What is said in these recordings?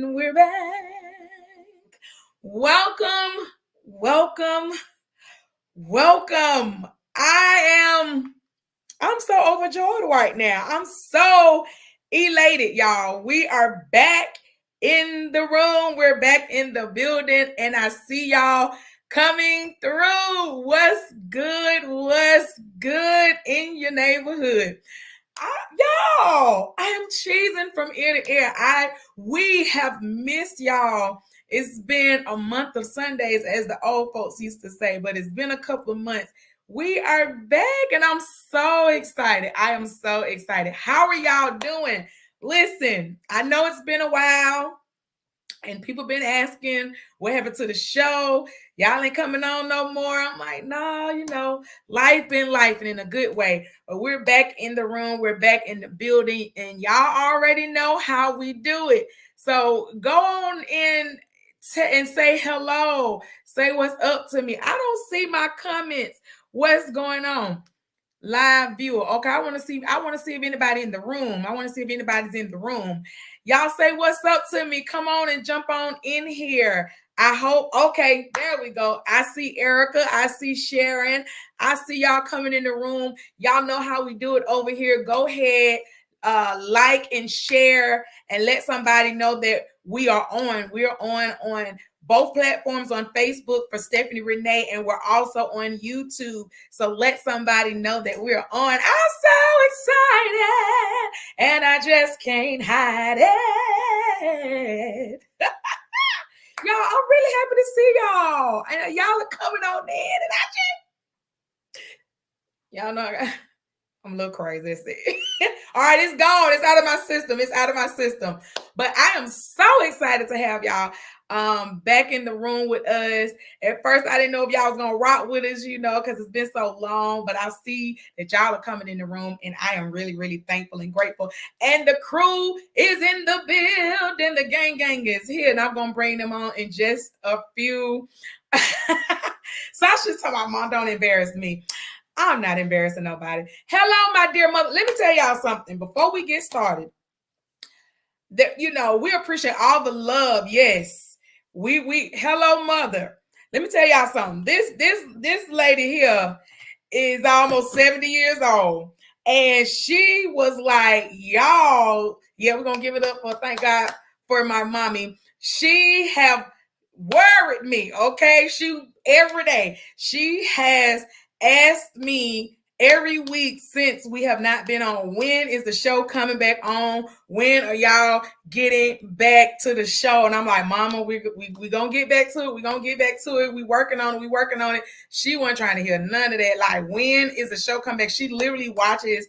And we're back. Welcome, welcome, welcome. I'm so overjoyed right now. I'm so elated, y'all. We are back in the room. We're back in the building, and I see y'all coming through. What's good? What's good in your neighborhood? I am cheesing from ear to ear. We have missed y'all. It's been a month of Sundays, as the old folks used to say, but it's been a couple of months. We are back, and I'm so excited. I am so excited. How are y'all doing? Listen, I know it's been a while. And people been asking what happened to the show. Y'all ain't coming on no more. I'm like, no, life been life and in a good way. But we're back in the room. We're back in the building. And y'all already know how we do it. So go on in and say hello. Say what's up to me. I don't see my comments. What's going on? Live viewer. Okay, I want to see if anybody in the room. I want to see if anybody's in the room. Y'all say what's up to me. Come on and jump on in here. I hope. Okay, there we go. I see Erica. I see Sharon. I see y'all coming in the room. Y'all know how we do it over here. Go ahead, like and share and let somebody know that we are on. We're on both platforms, on Facebook for Stephanie Renee, and we're also on YouTube. So let somebody know that we're on. I'm so excited, and I just can't hide it. Y'all, I'm really happy to see y'all. And y'all are coming on in, and y'all know I'm a little crazy. That's it. All right, it's gone. It's out of my system. It's out of my system. But I am so excited to have y'all back in the room with us. At first, I didn't know if y'all was gonna rock with us, because it's been so long. But I see that y'all are coming in the room, and I am really, really thankful and grateful. And the crew is in the building. The gang is here, and I'm gonna bring them on in just a few. Sasha's talking about, Mom, don't embarrass me. I'm not embarrassing nobody. Hello, my dear mother. Let me tell y'all something before we get started. We appreciate all the love. Yes, we hello, mother. Let me tell y'all something. This lady here is almost 70 years old, and she was like, y'all, yeah, we're gonna give it up for thank God for my mommy. She have worried me. Okay, every day she has asked me every week since we have not been on, when is the show coming back on? When are y'all getting back to the show? And I'm like, Mama, we gonna get back to it. We gonna get back to it. We working on it. She wasn't trying to hear none of that. Like, when is the show coming back? She literally watches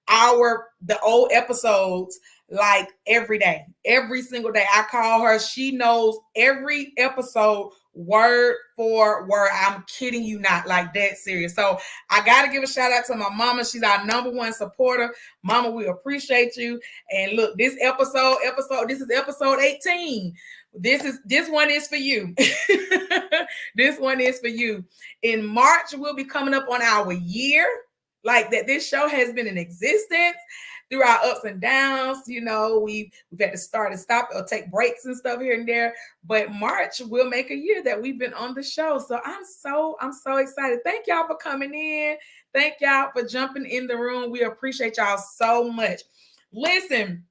the old episodes like every day, every single day. I call her. She knows every episode word for word. I'm kidding you not, like that serious. So I got to give a shout out to my mama. She's our number one supporter. Mama, we appreciate you. And look, this is episode 18. This one is for you. This one is for you. In March, we'll be coming up on our year. Like that, this show has been in existence through our ups and downs. We've had to start and stop or take breaks and stuff here and there. But March will make a year that we've been on the show. So I'm so excited. Thank y'all for coming in. Thank y'all for jumping in the room. We appreciate y'all so much. Listen,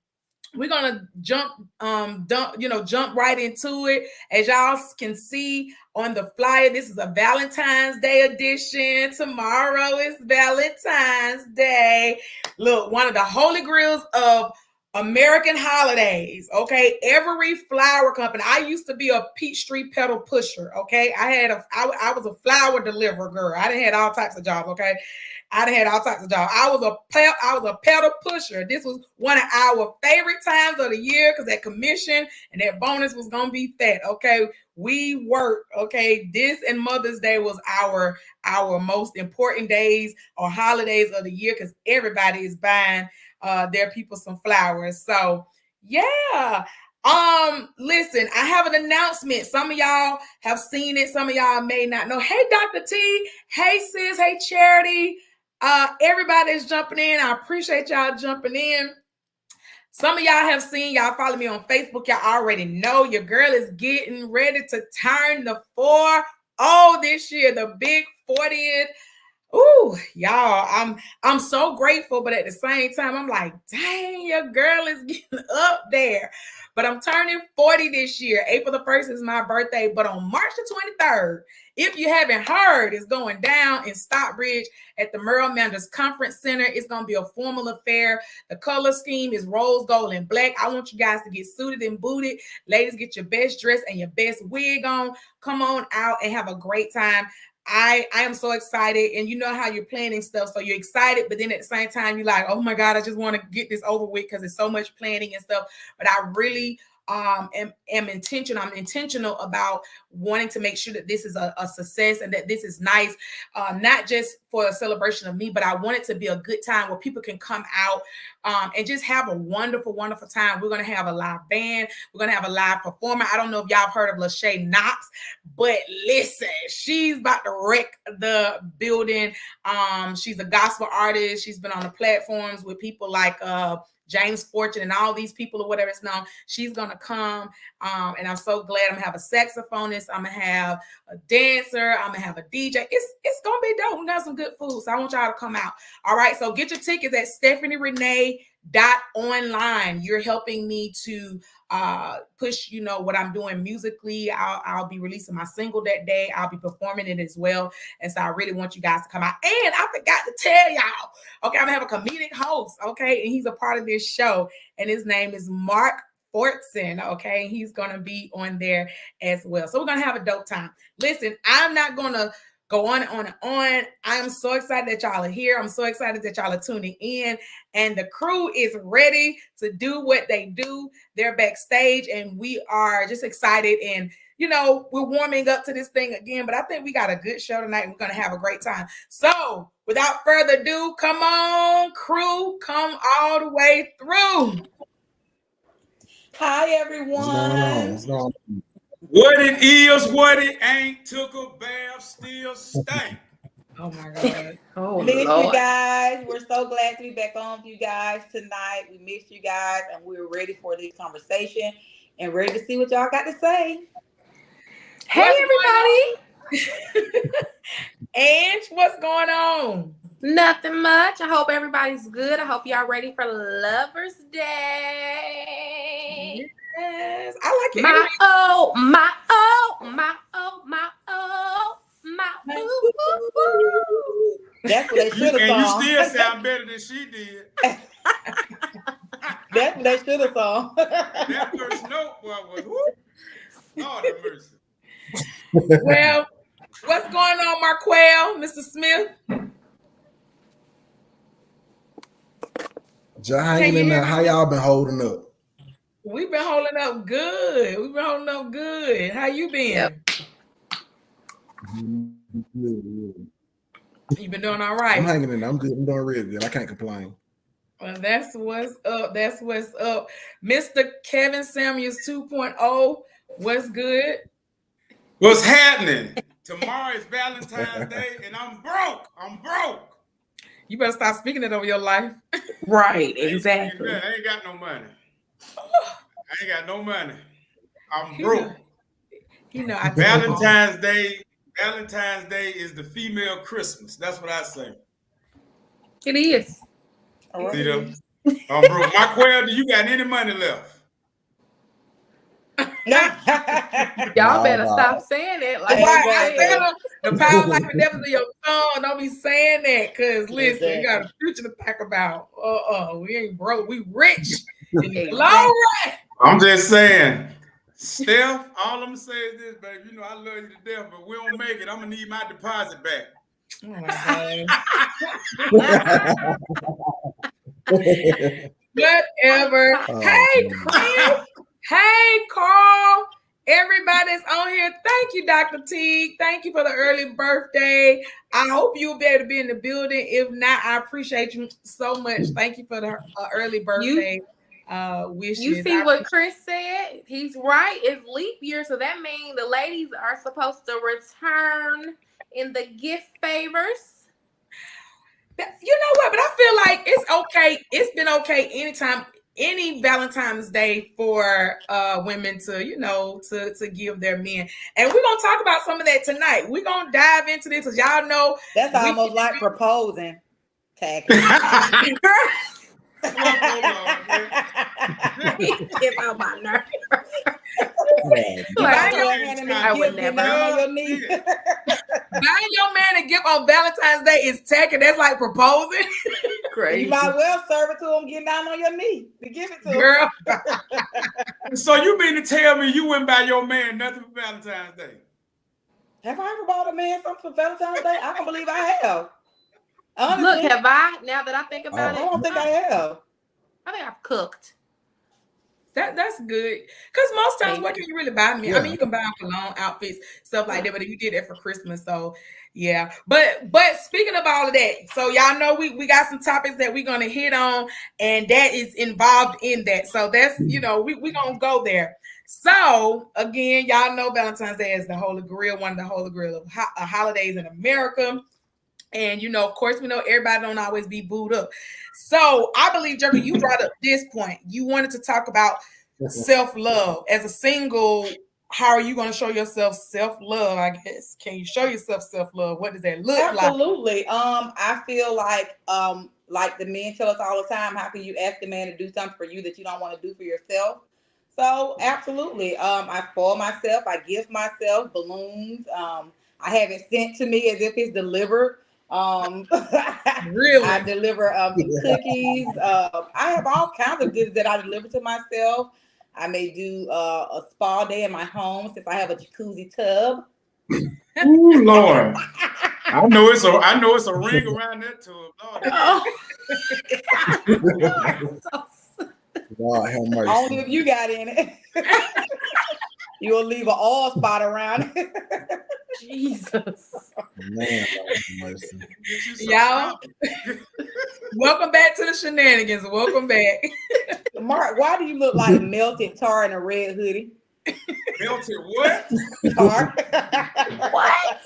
we're gonna jump right into it. As y'all can see on the flyer, this is a Valentine's Day edition. Tomorrow is Valentine's Day. Look, one of the holy grails of American holidays. Okay, every flower company. I used to be a Peachtree petal pusher. Okay, I was a flower deliverer girl. I done had all types of jobs. Okay. I had all types of jobs. I was a petal pusher. This was one of our favorite times of the year because that commission and that bonus was gonna be fat. Okay, we worked. Okay, this and Mother's Day was our most important days or holidays of the year because everybody is buying their people some flowers. So yeah. Listen, I have an announcement. Some of y'all have seen it. Some of y'all may not know. Hey, Dr. T. Hey, sis. Hey, Charity. Everybody's jumping in. I appreciate y'all jumping in. Some of y'all have seen, y'all follow me on Facebook. Y'all already know your girl is getting ready to turn the 40 this year, the big 40th. Ooh, y'all, I'm so grateful, but at the same time, I'm like, dang, your girl is getting up there. But I'm turning 40 this year. April the 1st is my birthday, but on March the 23rd, if you haven't heard, it's going down in Stockbridge at the Merle Manders Conference Center. It's going to be a formal affair. The color scheme is rose gold and black. I want you guys to get suited and booted. Ladies, get your best dress and your best wig on. Come on out and have a great time. I am so excited, and you know how you're planning stuff, so you're excited, but then at the same time you're like, oh my God, I just want to get this over with because it's so much planning and stuff. But I really am intentional. I'm intentional about wanting to make sure that this is a success and that this is nice, not just for a celebration of me, but I want it to be a good time where people can come out and just have a wonderful, wonderful time. We're going to have a live band. We're going to have a live performer. I don't know if y'all have heard of Lachey Knox, but listen, she's about to wreck the building. She's a gospel artist. She's been on the platforms with people like James Fortune and all these people or whatever it's known. She's gonna come, and I'm so glad. I'm gonna have a saxophonist. I'm gonna have a dancer. I'm gonna have a DJ. It's gonna be dope. We got some good food, so I want y'all to come out. All right, so get your tickets at StephanieRenee.online. You're helping me to push, you know, what I'm doing musically. I'll be releasing my single that day. I'll be performing it as well, and so I really want you guys to come out. And I forgot to tell y'all, okay, I'm gonna have a comedic host, okay, and he's a part of this show, and his name is Mark Fortson, okay? He's gonna be on there as well. So we're gonna have a dope time. Listen, I'm not gonna go on and on and on. I am so excited that y'all are here. I'm so excited that y'all are tuning in, and the crew is ready to do what they do. They're backstage, and we are just excited, and you know, we're warming up to this thing again, but I think we got a good show tonight. We're going to have a great time. So without further ado, come on, crew, come all the way through. Hi, everyone. What's going on? What it is, what it ain't, took a bath, still stank. Oh my God. Oh, miss Lord. You guys. We're so glad to be back on with you guys tonight. We missed you guys, and we're ready for this conversation and ready to see what y'all got to say. Hey, everybody. Ange, what's going on? Nothing much. I hope everybody's good. I hope y'all ready for Lover's Day. Yes, I like it. My oh, my oh, my oh, my oh, my boo, boo, boo. That's what they should have sung. And you still sound better than she did. That's what they should have sung. That first note was whoop. Lord have mercy. Well, what's going on, Marquel, Mr. Smith? Just hanging in there. How y'all been holding up? We've been holding up good. How you been? Yep. You been doing all right? I'm hanging in there. I'm good. I'm doing real good. I can't complain. Well, that's what's up. That's what's up. Mr. Kevin Samuels 2.0, what's good? What's happening? Tomorrow is Valentine's Day, and I'm broke. You better stop speaking it over your life. Right, exactly. I ain't got no money. I'm broke. You know, Valentine's Day is the female Christmas. That's what I say. It is. See them? I'm broke. Marquel, do you got any money left? Y'all better stop saying it. Like the power of life and death is in your tongue. Don't be saying that, because listen, you got a future to talk about. We ain't broke. We rich in the long run. I'm just saying, Steph, all I'm gonna say is this, baby. You know I love you to death, but we don't make it. I'm gonna need my deposit back. Oh my God. Whatever. Hey, Chris. Hey, Carl. Everybody's on here. Thank you, Dr. T. Thank you for the early birthday. I hope you'll be able to be in the building. If not, I appreciate you so much. Thank you for the early birthday wishes. You see what Chris said? He's right. It's leap year, so that means the ladies are supposed to return in the gift favors. You know what? But I feel like it's okay. It's been okay anytime. any Valentine's Day for women to, to give their men. And we're gonna talk about some of that tonight. We're gonna dive into this because y'all know that's almost like proposing. Tacky. Get on my nerve. Buying your man a gift on Valentine's Day is tacky. That's like proposing. Crazy. You might well serve it to him, getting down on your knee to give it to him. Girl. So you mean to tell me you wouldn't buy your man nothing for Valentine's Day? Have I ever bought a man something for Valentine's Day? I don't believe I have. Honestly, Look, have I? Now that I think about it, I don't think I have. I think I've cooked. That's good. Because most times, what can you really buy me? Yeah. I mean, you can buy them cologne, outfits, stuff like that, but you did that for Christmas. So yeah. But speaking of all of that, so y'all know we got some topics that we're gonna hit on, and that is involved in that. So that's we gonna go there. So again, y'all know Valentine's Day is the Holy Grail, one of the Holy Grail of holidays in America. And of course, we know everybody don't always be booed up. So I believe, Jeremy, you brought up this point. You wanted to talk about self-love. As a single, how are you going to show yourself self-love, I guess? Can you show yourself self-love? What does that look like? Absolutely. I feel like the men tell us all the time, how can you ask a man to do something for you that you don't want to do for yourself? So absolutely. I spoil myself. I gift myself balloons. I have it sent to me as if it's delivered. Really? I deliver cookies. I have all kinds of goods that I deliver to myself. I may do a spa day in my home since I have a jacuzzi tub. Ooh, Lord. I know it's a ring around that tub. Lord have mercy. Only if you got in it. You'll leave an oil spot around it. Jesus. Man, Lord have mercy. Y'all, welcome back to the shenanigans. Welcome back. Mark, why do you look like melted tar in a red hoodie? Melted what? Tar. What?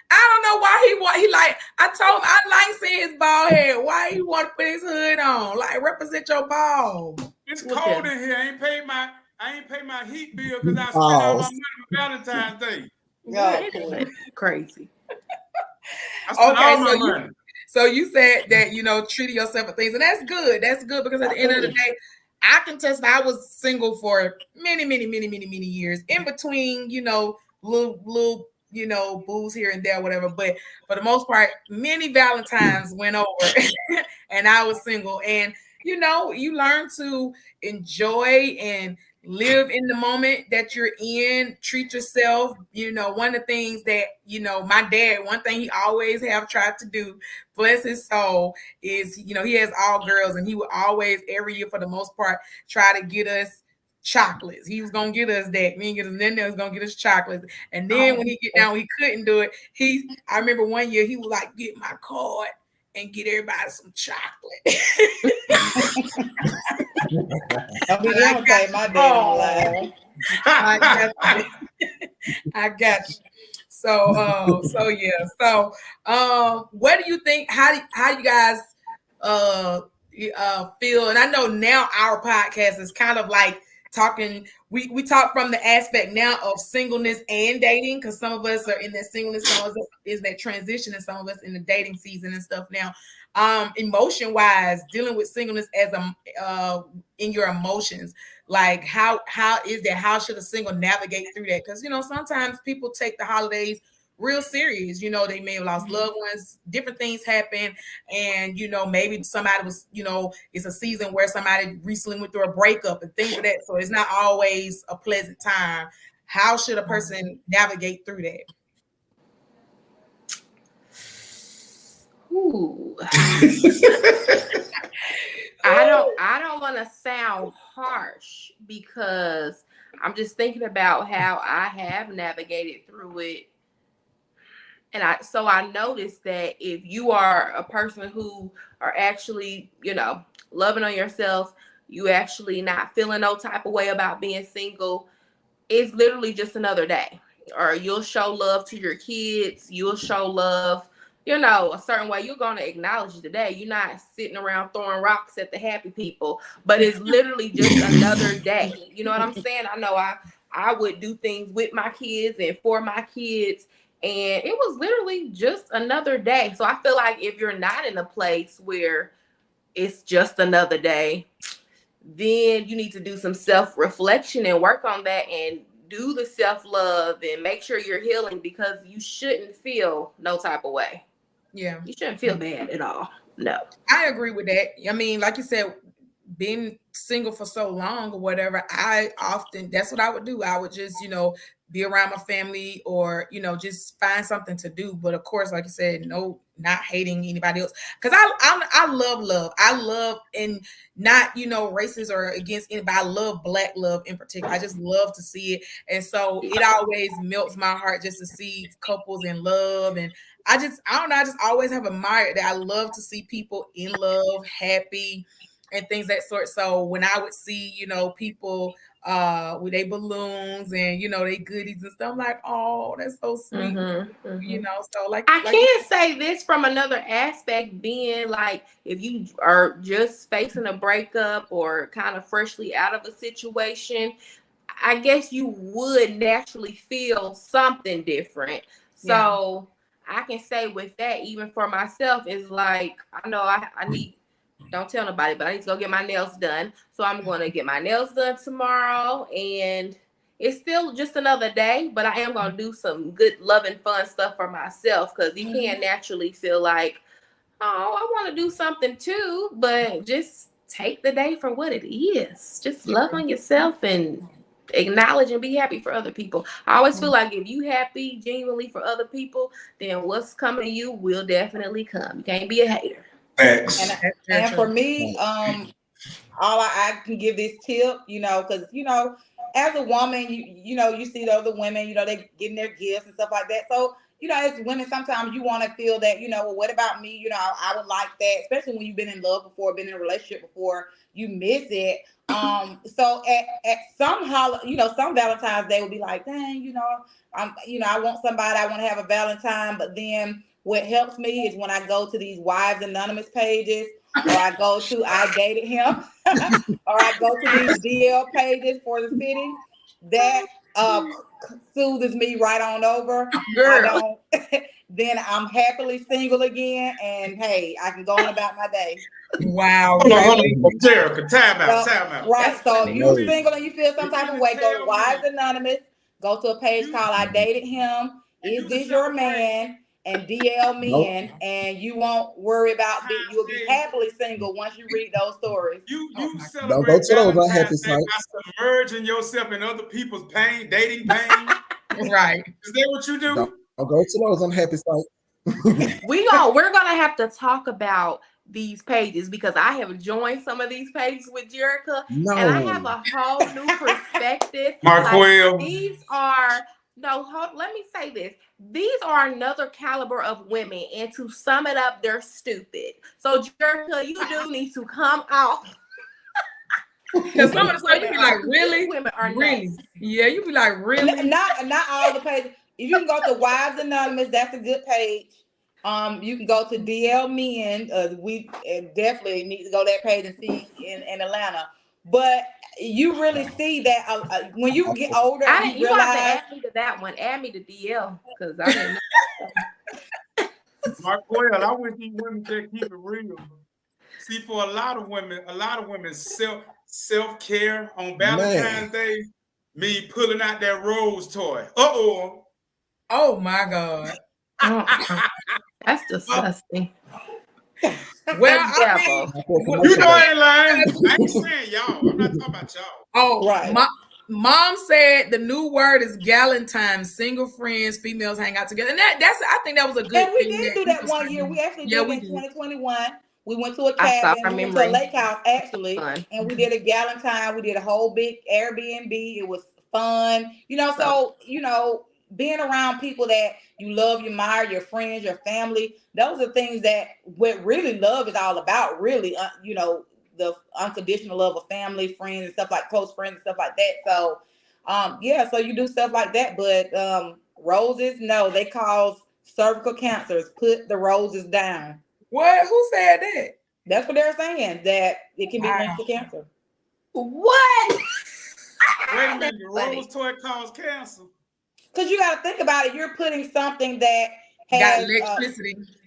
I don't know why he like. I told him I like seeing his bald head. Why he want to put his hood on? Like, represent your bald. It's cold in here. I ain't paid my heat bill because I spent all my money for Valentine's Day. No, crazy. I spent all my money. So you said that treating yourself for things, and that's good. That's good because at the end of the day, I can testify. I was single for many years. In between, little booze here and there, whatever. But for the most part, many Valentines went over, and I was single. And you learn to enjoy and live in the moment that you're in, treat yourself. One of the things that, my dad, one thing he always have tried to do, bless his soul, is, he has all girls, and he would always, every year for the most part, try to get us chocolates. He was gonna get us that. Me and get us, then they was gonna get us chocolates. And then when he get down, he couldn't do it. I remember one year he was like, get my card and get everybody some chocolate. My dad I got you. So yeah. So what do you think? How you guys feel? And I know now our podcast is kind of like talking. We talk from the aspect now of singleness and dating, because some of us are in that singleness, some of us is that transition, and some of us in the dating season and stuff now. Emotion wise, dealing with singleness as in your emotions, like how is that? How should a single navigate through that? Because sometimes people take the holidays real serious. They may have lost loved ones, different things happen, and maybe somebody was, it's a season where somebody recently went through a breakup and things like that. So it's not always a pleasant time. How should a person navigate through that? Ooh. I don't want to sound harsh, because I'm just thinking about how I have navigated through it. And I noticed that if you are a person who are actually, loving on yourself, you actually not feeling no type of way about being single, it's literally just another day. Or you'll show love to your kids, you'll show love a certain way, you're going to acknowledge today. You're not sitting around throwing rocks at the happy people, but it's literally just another day. You know what I'm saying? I know I would do things with my kids and for my kids, and it was literally just another day. So I feel like if you're not in a place where it's just another day, then you need to do some self-reflection and work on that and do the self-love and make sure you're healing, because you shouldn't feel no type of way. Yeah. You shouldn't feel bad at all. No. I agree with that. I mean, like you said, being single for so long or whatever, that's what I would do. I would just, be around my family or, just find something to do. But of course, like you said, no, not hating anybody else. Because I love love. I love, and not, racist or against anybody. I love Black love in particular. I just love to see it. And so it always melts my heart just to see couples in love. And I don't know, I just always have admired that. I love to see people in love, happy, and things that sort. So when I would see, people with their balloons and they goodies and stuff, I'm like, oh, that's so sweet. So like I can say this from another aspect, being like, if you are just facing a breakup or kind of freshly out of a situation, I guess you would naturally feel something different. So I can say with that, even for myself, is like, I know I need, don't tell nobody, but I need to go get my nails done. So I'm going to get my nails done tomorrow. And it's still just another day, but I am going to do some good, loving, fun stuff for myself, because you can naturally feel like, oh, I want to do something too, but just take the day for what it is. Just love on yourself and acknowledge and be happy for other people. I always feel like if you happy genuinely for other people, then what's coming to you will definitely come. You can't be a hater. Thanks. And for me, all I can give this tip, because as a woman, you see the other women, they getting their gifts and stuff like that. So as women, sometimes you want to feel that, well, what about me? I would like that, especially when you've been in love before, been in a relationship before, you miss it. So at some some Valentine's Day will be like, dang, I want somebody, I want to have a Valentine. But then what helps me is when I go to these Wives Anonymous pages, or I go to I Dated Him, or I go to these DL pages for the city, that soothes me right on over. Girl. Then I'm happily single again, and hey, I can go on about my day. Wow. Hold on. Jerica, time out. Right. So if you're single and you feel some type of way, go to Wives Anonymous, go to a page called I Dated Him. Is this your man? And DL men, and you won't worry about you'll be happily single once you read those stories. You don't go celebrate to those Valentine's unhappy Day by submerging yourself in other people's pain, dating pain. Right. Is that what you do? Don't go to those unhappy sites. We're gonna have to talk about these pages, because I have joined some of these pages with Jerica, and I have a whole new perspective. Marquel. These are let me say this. These are another caliber of women, and to sum it up, they're stupid. So Jerica, you do need to come out. Because some of the stuff you be like, really? Women are really? nice. Yeah, you be like, really? Not all the pages. If you can go to Wives Anonymous, that's a good page. You can go to DL Men. We definitely need to go to that page and see in Atlanta. But you really see that when you get older, you have to add me to that one. Add me to DL, because I didn't know. Marquel, I wish these women just keep it real. See, for a lot of women, self-care on Valentine's Day, me pulling out that rose toy. Oh my God. That's disgusting. Well, I mean, you know I ain't lying. I ain't saying y'all. I'm not talking about y'all. Oh, right. Mom said the new word is Galentine. Single friends, females hang out together, and I think that was a good. And we did do that one year. We actually did in 2021. We went to a cabin, we went to a lake house actually, and we did a Galentine. We did a whole big Airbnb. It was fun, So being around people that you love, you admire, your friends, your family, those are things that what really love is all about. Really, the unconditional love of family, friends, and stuff like close friends and stuff like that. So, so you do stuff like that, but roses, no, they cause cervical cancers, put the roses down. What? Who said that? That's what they're saying, that it can be Wow. linked to cancer. What? Wait a minute, the rose toy causes cancer. Because you got to think about it. You're putting something that Got has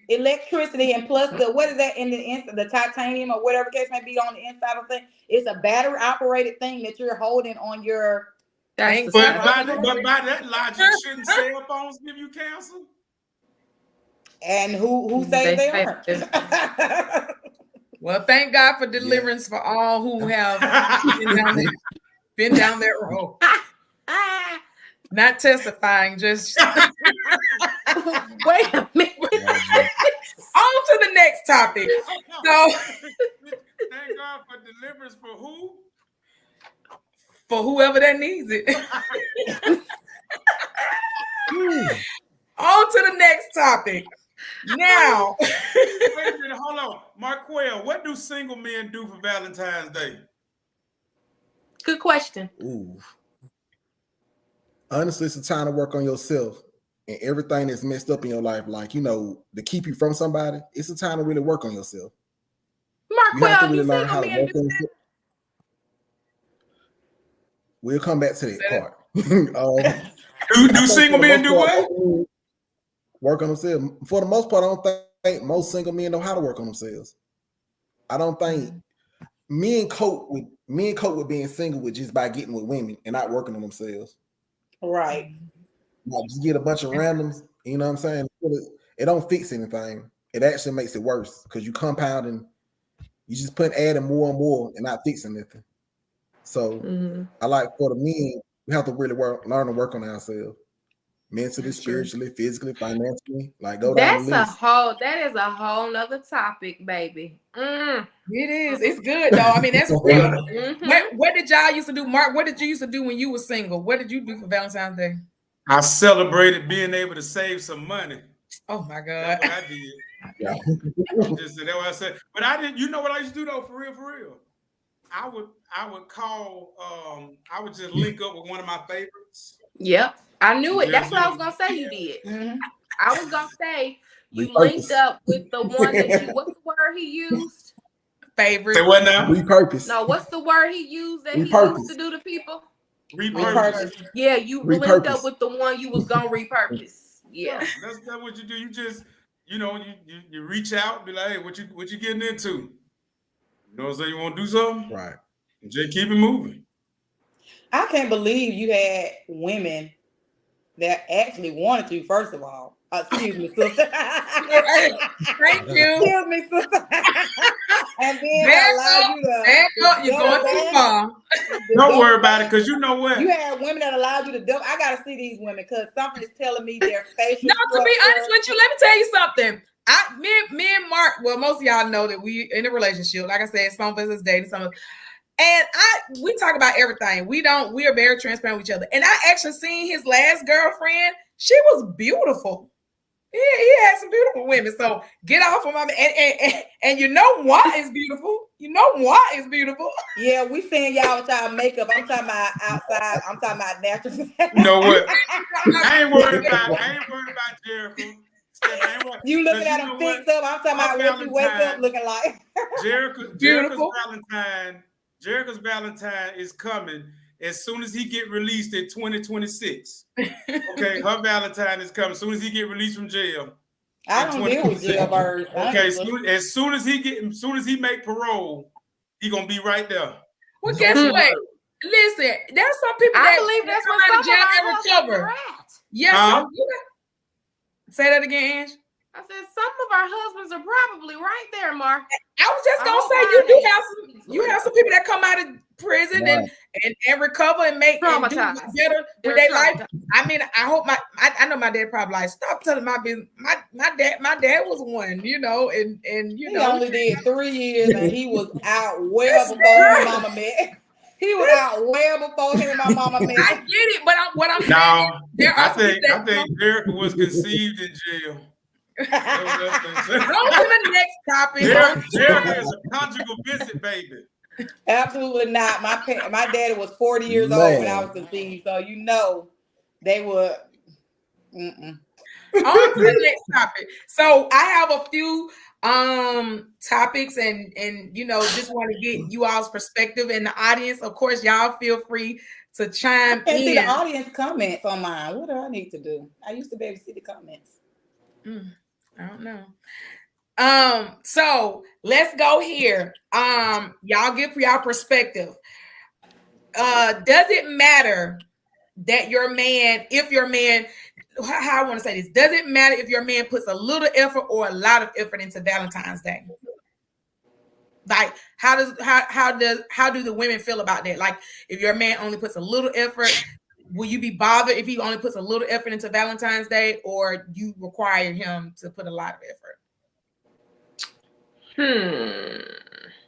electricity. and plus what is that in the titanium or whatever case may be on the inside of the thing? It's a battery operated thing that you're holding on your. But by that logic, shouldn't cell phones give you cancer? And who says they aren't? Well, thank God for deliverance for all who have been down that road. Not testifying, just wait a minute. On to the next topic. So thank God for deliverance for who? For whoever that needs it. On to the next topic. Now, wait a minute, hold on. Marquel, what do single men do for Valentine's Day? Good question. Ooh. Honestly, it's a time to work on yourself and everything that's messed up in your life, like, you know, to keep you from somebody. It's a time to really work on yourself. Marquel, you have to really learn how to work on yourself. We'll come back to that part. Do single men do what? Work on themselves. For the most part, I don't think most single men know how to work on themselves. I don't think men cope with being single with just by getting with women and not working on themselves. Right. Like just get a bunch of randoms, you know what I'm saying? It don't fix anything. It actually makes it worse because you compounding, you just adding more and more and not fixing nothing. So I like for the men, we have to really learn to work on ourselves. Mentally, spiritually, physically, financially, like go down the list. That is a whole nother topic, baby. It is. It's good though. I mean, that's real. What did y'all used to do, Mark? What did you used to do when you were single? What did you do for Valentine's Day? I celebrated being able to save some money. Oh my God. That's what I did. Yeah. That's what I said. But I didn't, you know what I used to do though, for real? I would call, I would just link up with one of my favorites. Yep. I knew it. That's what I was gonna say you did. I was gonna say you linked up with the one that you, what's the word he used? Favorite. Say what now? Repurpose. No, what's the word he used that he used to do to people? Repurpose. Yeah, you linked up with the one you was gonna repurpose. Yeah. That's what you do. You just, you know, you reach out and be like, hey, what you getting into? You know what I'm saying? You want to do something? Right. And just keep it moving. I can't believe you had women that actually wanted you, first of all. Excuse me, sister. Thank you. Excuse me, sister. And then allow you to. You're going too far. Don't worry about it, because you know what? You had women that allowed you to dump. I gotta see these women because something is telling me their facial. No, to be honest with you, let me tell you something. Me and Mark, well, most of y'all know that we in a relationship. Like I said, some of us is dating, some of us. And we talk about everything. We are very transparent with each other. And I actually seen his last girlfriend. She was beautiful. He had some beautiful women. So get off of my and you know what is beautiful. You know what is beautiful. Yeah, we seeing y'all with y'all makeup. I'm talking about outside. I'm talking about natural. You know what? I ain't worried about Jericho. You looking at him fixed up. I'm talking about what you wake up looking like. Jericho's Valentine is coming as soon as he get released in 2026. Okay, her Valentine is coming as soon as he get released from jail. I don't deal with jailbirds. Okay, as soon as he make parole, he gonna be right there. Well, guess what? Listen, there's some people I believe that's what some of our husbands are at. Yes. Say that again, Ange. I said some of our husbands are probably right there, Mark. I was just gonna say you have some people that come out of prison and recover and make and do better with their life. I mean, I hope I know my dad probably like, stop telling my business. My dad was one, you know, and you know, he only did 3 years and he was out well before his mama met. He was out well before him and my mama met. I get it, but what I'm saying is I think Jericho was conceived in jail. Go to the next topic. Jericho is a conjugal visit, baby. Absolutely not. My daddy was 40 years old when I was conceived, so you know they were. On to the next topic. So I have a few topics and just want to get you all's perspective and the audience. Of course, y'all feel free to chime I can't see the in. audience comments on mine. What do I need to do? I used to be able to see the comments. I don't know. So let's go here. Y'all give y'all perspective. Does it matter that your man, if your man, how I want to say this, does it matter if your man puts a little effort or a lot of effort into Valentine's Day? Like, how do the women feel about that? Like, if your man only puts a little effort, will you be bothered if he only puts a little effort into Valentine's Day, or you require him to put a lot of effort?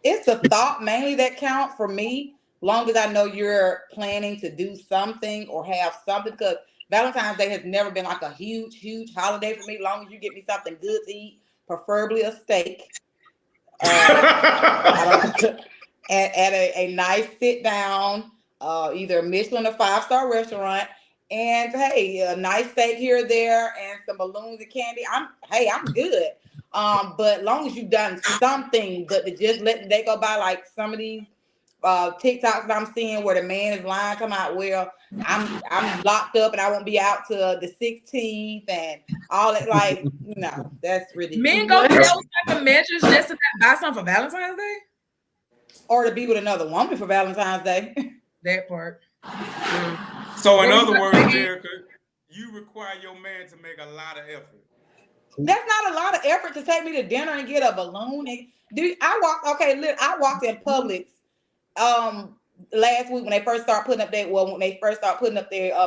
It's the thought mainly that counts for me. Long as I know you're planning to do something or have something, because Valentine's Day has never been like a huge holiday for me. Long as you get me something good to eat, preferably a steak, at a nice sit down, either Michelin or 5-star restaurant, and hey, a nice steak here or there, and some balloons and candy. I'm good. But long as you've done something, but to just let the day go by, like some of these TikToks that I'm seeing where the man is lying, come out, well, I'm locked up and I won't be out till the 16th and all that. Like, no, that's ridiculous. Men go through those type of measures just to buy something for Valentine's Day, or to be with another woman for Valentine's Day. That part. So in other words, Jerica, you require your man to make a lot of effort. That's not a lot of effort to take me to dinner and get a balloon. I walked in Publix last week when they first started putting up their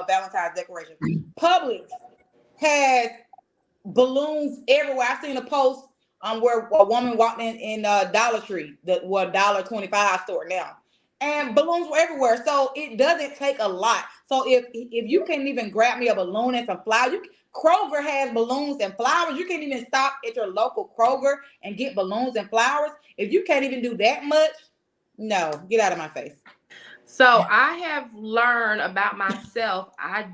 Valentine's decorations. Publix has balloons everywhere. I seen a post where a woman walked in Dollar Tree, $1.25 store now, and balloons were everywhere. So it doesn't take a lot. So if you can't even grab me a balloon and some flowers, Kroger has balloons and flowers. You can't even stop at your local Kroger and get balloons and flowers. If you can't even do that much, no, get out of my face. So I have learned about myself. I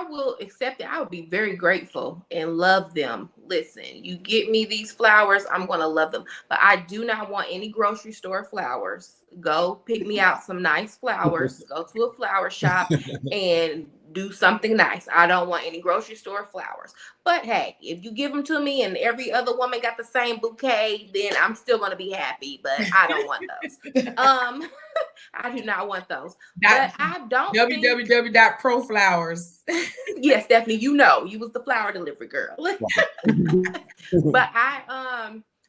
will accept it. I would be very grateful and love them. Listen, you get me these flowers, I'm going to love them. But I do not want any grocery store flowers. Go pick me out some nice flowers. Go to a flower shop and do something nice. I don't want any grocery store flowers. But hey, if you give them to me and every other woman got the same bouquet, then I'm still going to be happy. But I don't want those. I do not want those. But I don't www.proflowers. Yes, definitely. You was the flower delivery girl. But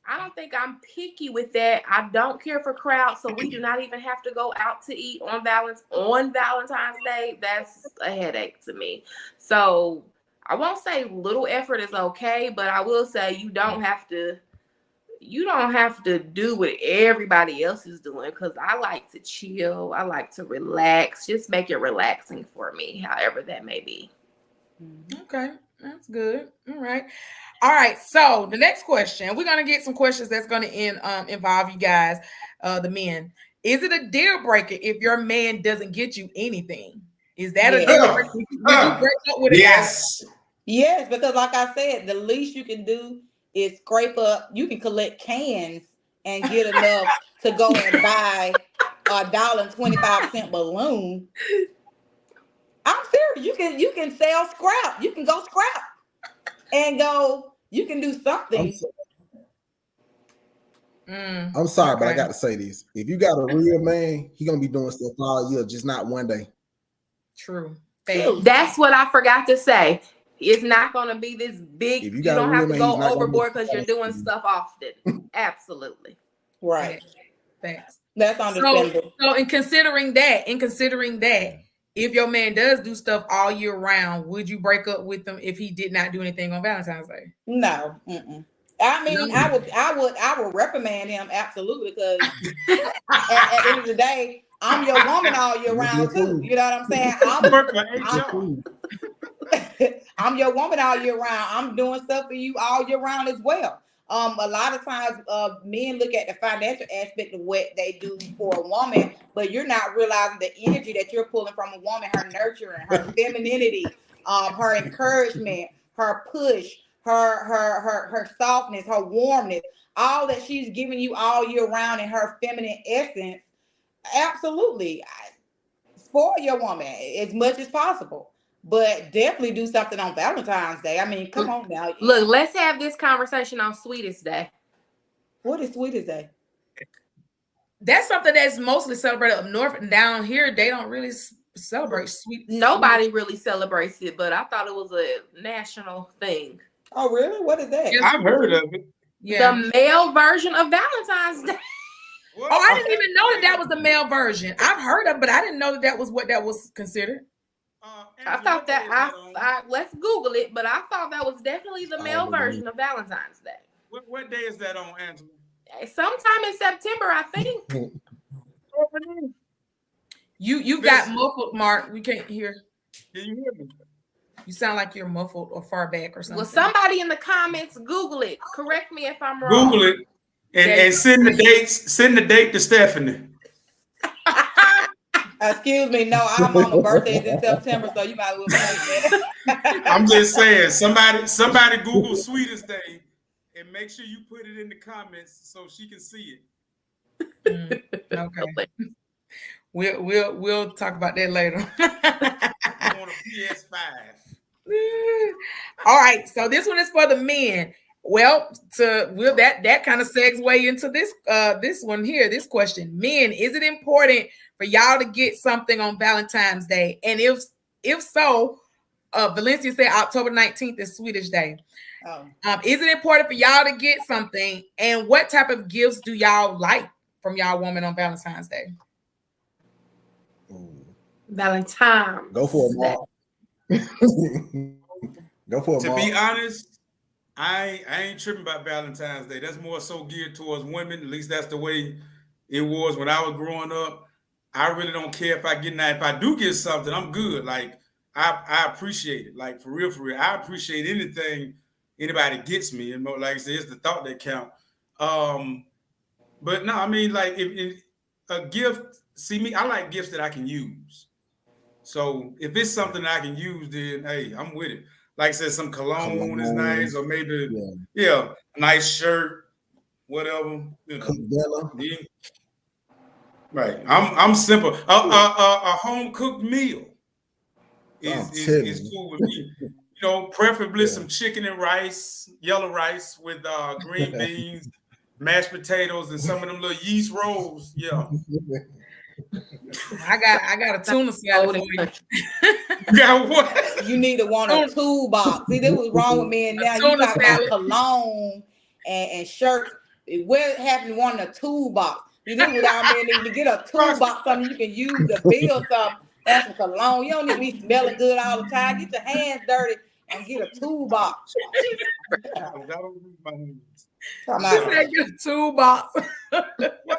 I don't think I'm picky with that. I don't care for crowds, so we do not even have to go out to eat on Valentine's Day. That's a headache to me. So I won't say little effort is okay, but I will say you don't have to do what everybody else is doing, because I like to chill. I like to relax. Just make it relaxing for me, however that may be. Okay, that's good. All right. So the next question, we're gonna get some questions that's gonna involve you guys, the men. Is it a deal breaker if your man doesn't get you anything? Is that a deal breaker? Would you break up with a guy? Yes, because like I said, the least you can do is scrape up. You can collect cans and get enough to go and buy $1.25 balloon. I'm serious. You can sell scrap. You can go scrap and go. You can do something. I'm sorry, but I got to say this. If you got a real man, he gonna be doing stuff all year, just not one day. True. That's what I forgot to say. It's not going to be this big. You don't have to go overboard because you're doing stuff often. Absolutely. Right. Thanks. That's understandable. So in considering that, if your man does do stuff all year round, would you break up with him if he did not do anything on Valentine's Day? No. I mean, I would reprimand him, absolutely, because at the end of the day, I'm your woman all year round too. You know what I'm saying? I'm your woman all year round. I'm doing stuff for you all year round as well. A lot of times men look at the financial aspect of what they do for a woman, but you're not realizing the energy that you're pulling from a woman, her nurturing, her femininity, her encouragement, her push, her softness, her warmness, all that she's giving you all year round in her feminine essence, absolutely spoil your woman as much as possible. But definitely do something on Valentine's Day. I mean, come on now. Look, let's have this conversation on Sweetest Day. What is Sweetest Day? That's something that's mostly celebrated up north, and down here they don't really celebrate sweet. Nobody really celebrates it, but I thought it was a national thing. Oh, really? What is that? I've heard of it. Yeah. The male version of Valentine's Day. What? Oh, I didn't even know that was the male version. I've heard of it, but I didn't know that was what that was considered. I thought that I let's Google it, but I thought that was definitely the male version of Valentine's Day. What day is that on, Angela? Sometime in September, I think. You got muffled, Mark. We can't hear. Can you hear me? You sound like you're muffled or far back or something. Well, somebody in the comments, Google it. Correct me if I'm wrong. Google it and send the dates. Send the date to Stephanie. Excuse me, no, our mama's birthday is in September, so you might as well say that. I'm just saying, somebody Google Sweetest Day and make sure you put it in the comments so she can see it. Okay. We'll talk about that later. On a PS5. All right, so this one is for the men. Well, that kind of segue into this one here. This question: men, is it important for y'all to get something on Valentine's Day? And if so, Valencia said October 19th is Swedish Day. Oh. Is it important for y'all to get something? And what type of gifts do y'all like from y'all woman on Valentine's Day? Valentine. Go for it, Mark. Go for it, To Mark. be honest, I ain't tripping about Valentine's Day. That's more so geared towards women. At least that's the way it was when I was growing up. I really don't care if I get that. If I do get something, I'm good. Like I appreciate it. Like for real. I appreciate anything anybody gets me. And like I said, it's the thought that count. But no, I mean, like if a gift. See me, I like gifts that I can use. So if it's something that I can use, then hey, I'm with it. Like I said, some cologne is nice, or maybe a nice shirt, whatever. You know. Yeah. Right. I'm simple. A home cooked meal is cool with me. You know, preferably some chicken and rice, yellow rice with green beans, mashed potatoes, and some of them little yeast rolls. Yeah. I got a tuna salad for you. You got what? You need to want a toolbox. See, this was wrong with me. And now you talk about cologne and shirts. What happened to wanting a toolbox? You know what I mean? Need to get a toolbox, something you can use to build something. That's some cologne. You don't need to be smelling good all the time. Get your hands dirty and get a toolbox. Get a toolbox.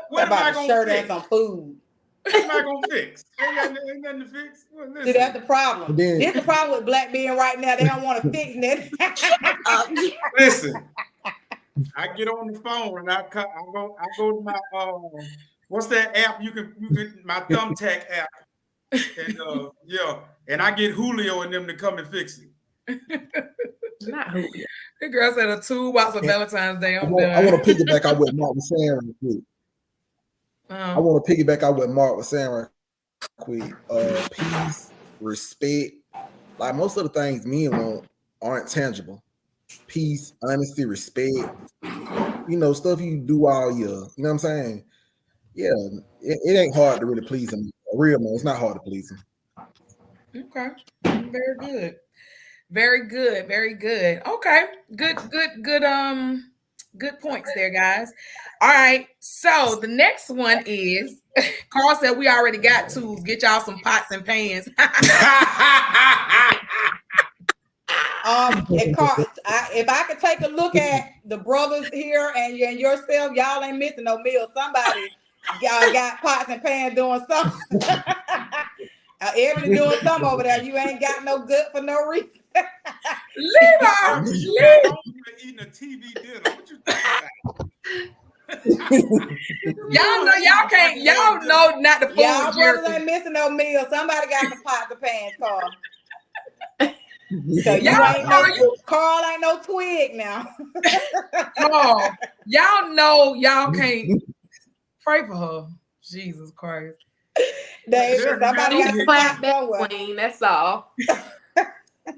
What about a shirt and some food? What am I gonna fix? Ain't nothing to fix. Well, see, that's the problem. This is the problem with black men right now. They don't want to fix nothing. Listen, I get on the phone and I go to my what's that app? You can my Thumbtack app, and and I get Julio and them to come and fix it. Not Julio. The girl said a toolbox for Valentine's Day. I want to piggyback out what Mark was saying real quick. I want to piggyback out what Mark was saying right quick. Peace, respect. Like most of the things men want aren't tangible. Peace, honesty, respect. You know, stuff you do all year. You know what I'm saying? Yeah, it ain't hard to really please him. A real man, it's not hard to please him. Okay, very good. Very good. Very good. Okay. Good points there, guys. All right. So the next one is Carl said we already got tools. Get y'all some pots and pans. Carl, if I could take a look at the brothers here and yourself, y'all ain't missing no meal. Somebody y'all got pots and pans doing something. Everybody doing something over there. You ain't got no good for no reason. Leave her. Eating a TV dinner. What you talking about? Y'all know not to fool. Y'all brothers ain't missing no meal. Somebody got the pots and pans, Carl. So you Y'all ain't know no Carl ain't no twig now. Oh, y'all know y'all can't pray for her. Jesus Christ. Dave, somebody got to clap clap back, somewhere. queen. That's all.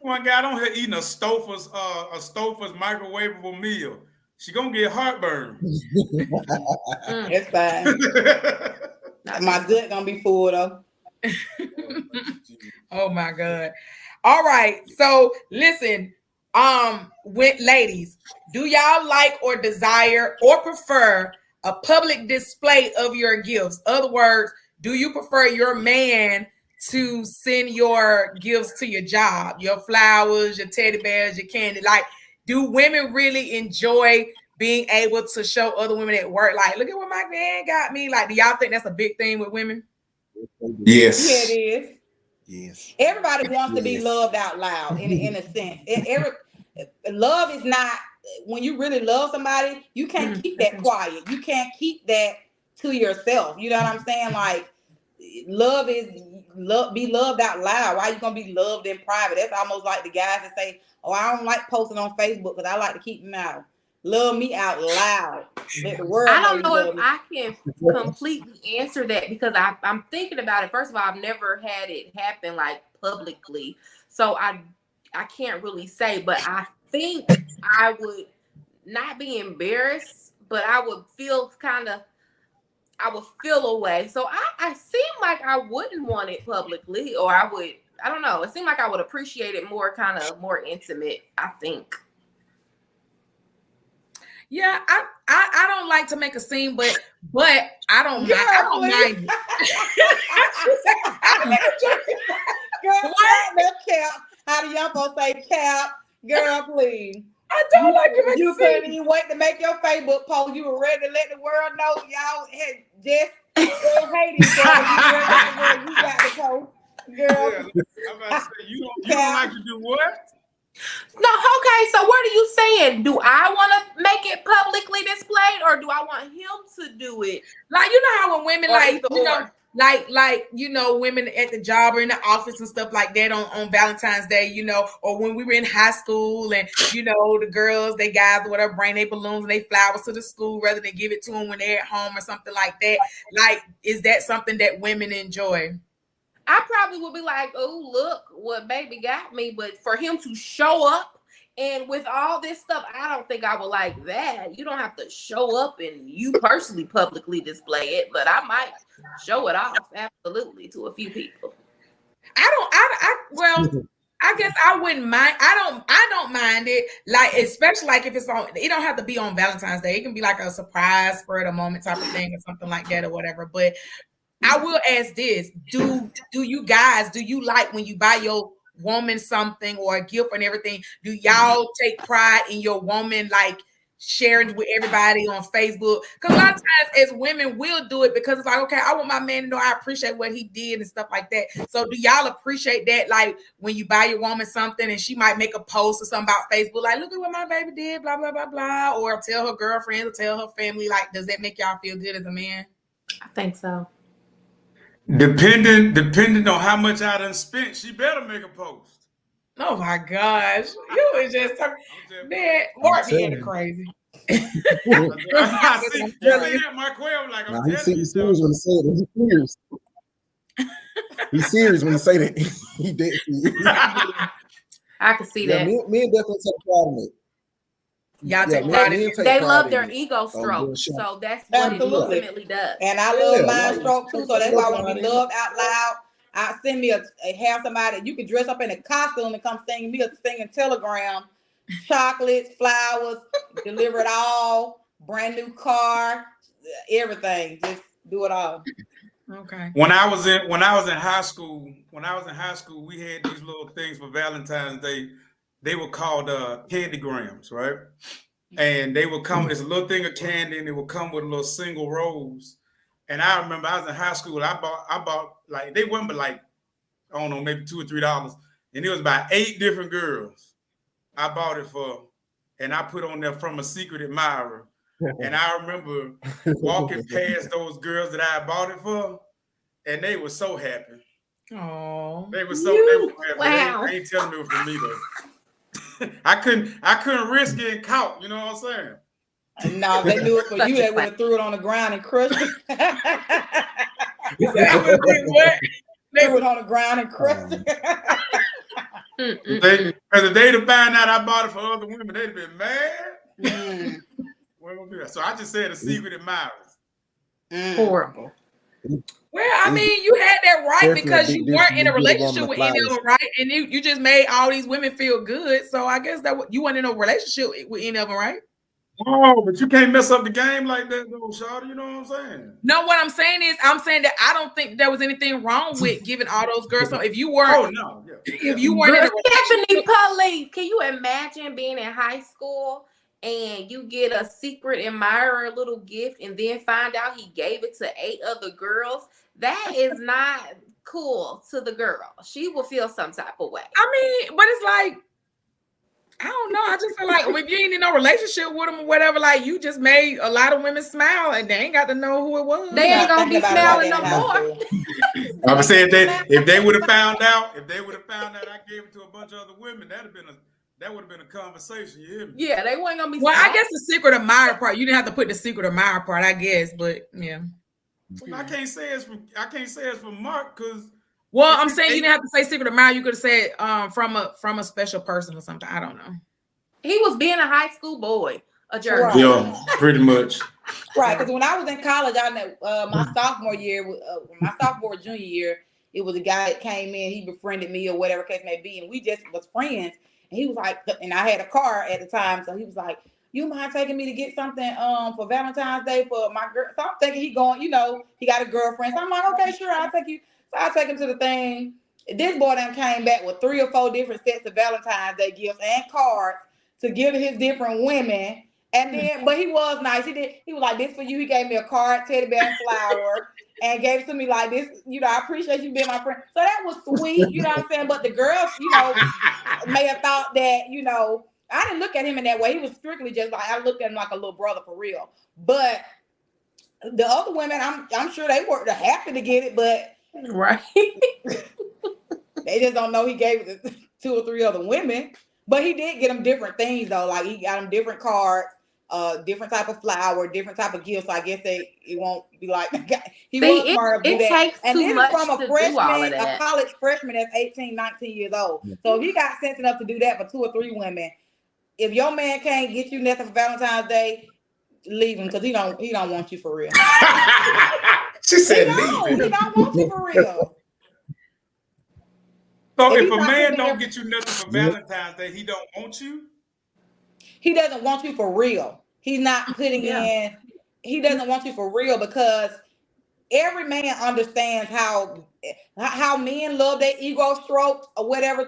One guy on here eating a Stouffer's microwavable meal. She gonna get heartburn. It's fine. My gut gonna be full though. Oh my God. All right. So listen, with ladies, do y'all like or desire or prefer a public display of your gifts? Other words, do you prefer your man to send your gifts to your job, your flowers, your teddy bears, your candy? Like, do women really enjoy being able to show other women at work, like, look at what my man got me? Like, do y'all think that's a big thing with women? Yes. Yeah, it is. Yes. Everybody wants to be loved out loud in a sense. Love is not, when you really love somebody, you can't keep that quiet. You can't keep that to yourself. You know what I'm saying? Like, love is be loved out loud. Why you gonna be loved in private? That's almost like the guys that say, oh, I don't like posting on Facebook because I like to keep them out. Love me out loud. Let the world I don't know if me. I can completely answer that because I'm thinking about it. First of all, I've never had it happen like publicly, so I can't really say. But I think I would not be embarrassed, but I would feel I would feel away. So I seem like I wouldn't want it publicly, or I don't know. It seemed like I would appreciate it more, kind of more intimate, I think. Yeah, I don't like to make a scene, but I don't mind. I don't mind it. Girl, that cap. How do y'all gonna say cap? Girl, please. I don't like to make You a scene. couldn't even wait to make your Facebook post. You were ready to let the world know y'all had just hate each other. You got the post. Girl. Yeah, I'm about to say, you don't like to do what? No, okay. So what are you saying? Do I want to make it publicly displayed, or do I want him to do it? Like, you know how when women, Or like, you know, or. like you know, women at the job or in the office and stuff like that on Valentine's Day, you know, or when we were in high school and, you know, the girls, they guys or whatever, bring their balloons and they flowers to the school rather than give it to them when they're at home or something like that. Like, is that something that women enjoy? I probably would be like, oh, look what baby got me. But for him to show up and with all this stuff, I don't think I would like that. You don't have to show up and you personally publicly display it, but I might show it off absolutely to a few people. Well, I guess I wouldn't mind. I don't mind it. Like, especially like if it's on, it don't have to be on Valentine's Day. It can be like a surprise for the moment type of thing or something like that or whatever. But I will ask this: Do you guys, do you like when you buy your woman something or a gift and everything? Do y'all take pride in your woman like sharing with everybody on Facebook? Because a lot of times as women we'll do it because it's like, okay, I want my man to know I appreciate what he did and stuff like that. So do y'all appreciate that? Like when you buy your woman something and she might make a post or something about Facebook, like, look at what my baby did, blah, blah, blah, blah, or tell her girlfriend or tell her family. Like, does that make y'all feel good as a man? I think so. Depending on how much I done spent, she better make a post. Oh my gosh. You was just talking. Man, Mark being crazy. I see, you see that, Mark Webb, like, I'm telling you so. When he say it. He's serious. He's serious when he say that. He did. I can see that. Men definitely take pride in it. Y'all take pride in it. They love their ego stroke. So that's what it ultimately does. And I love my stroke too. So that's why I want to be loved out loud. I send me have somebody, you can dress up in a costume and come sing me a singing telegram. Chocolates, flowers, deliver it all, brand new car, everything. Just do it all. Okay. When I was in high school, we had these little things for Valentine's Day. They were called candygrams, right? And they would come, it's a little thing of candy, and it would come with a little single rose. And I remember I was in high school, I bought like, they weren't but like, I don't know, maybe $2 or $3. And it was about 8 different girls I bought it for, and I put on there from a secret admirer. And I remember walking past those girls that I bought it for, and they were so happy. Oh, They were so wow. they ain't telling me it was for me though. I couldn't risk getting caught. You know what I'm saying? No, if they knew it for Such you, a they would have threw it on the ground and crushed it. you said they would have did what? Threw it on the ground and crushed it. If they'd have found out I bought it for other women, they'd have been mad. So I just said a secret admirers. Horrible. Well, I mean, you had that right because you weren't in a relationship with any of them, right? And you just made all these women feel good. So I guess that you weren't in a relationship with any of them, right? Oh, but you can't mess up the game like that, though, Shawty. You know what I'm saying? No, what I'm saying is, I'm saying that I don't think there was anything wrong with giving all those girls. So if you weren't, if you weren't in a Stephanie Police, can you imagine being in high school and you get a secret admirer little gift and then find out he gave it to 8 other girls? That is not cool to the girl. She will feel some type of way. I mean, but it's like, I don't know. I just feel like if you ain't in no relationship with them or whatever, like you just made a lot of women smile and they ain't got to know who it was. They ain't gonna be smiling no more. I would say if they would have found out, I gave it to a bunch of other women, that would have been a conversation. You hear me? Yeah, they weren't gonna be. Well, I guess the secret admirer part, you didn't have to put the secret admirer part, I guess, but yeah. Well, I can't say it's from Mark because. Well, I'm saying you didn't have to say secret admirer. You could have said from a special person or something. I don't know. He was being a high school boy, a jerk. Right. Yeah, pretty much. Right, because when I was in college, I know my sophomore junior year, it was a guy that came in. He befriended me or whatever case may be, and we just was friends. And he was like, and I had a car at the time, so he was like, "You mind taking me to get something for Valentine's Day for my girl?" So I'm thinking he going, he got a girlfriend. So I'm like, "Okay, sure, I'll take you." So I take him to the thing. This boy then came back with 3 or 4 different sets of Valentine's Day gifts and cards to give to his different women. And then, but he was nice. He was like, "This for you." He gave me a card, teddy bear, and flower, and gave it to me like this. I appreciate you being my friend. So that was sweet. You know what I'm saying? But the girls, may have thought that, I didn't look at him in that way. He was strictly just like, I looked at him like a little brother for real. But the other women, I'm sure they were happy to get it, but right. they just don't know he gave it to 2 or 3 other women. But he did get them different things though. Like he got them different cards, different type of flower, different type of gifts. So I guess it won't be like he was smart to do that. Takes and too this much is from a freshman, a college freshman that's 18, 19 years old. So if he got sense enough to do that for 2 or 3 women, if your man can't get you nothing for Valentine's Day, leave him because he don't want you for real. She said, "Leave him." He don't want you for real. So if a man don't get you nothing for Valentine's Day, he don't want you? He doesn't want you for real. He's not putting in. He doesn't want you for real because every man understands how men love their ego stroked or whatever.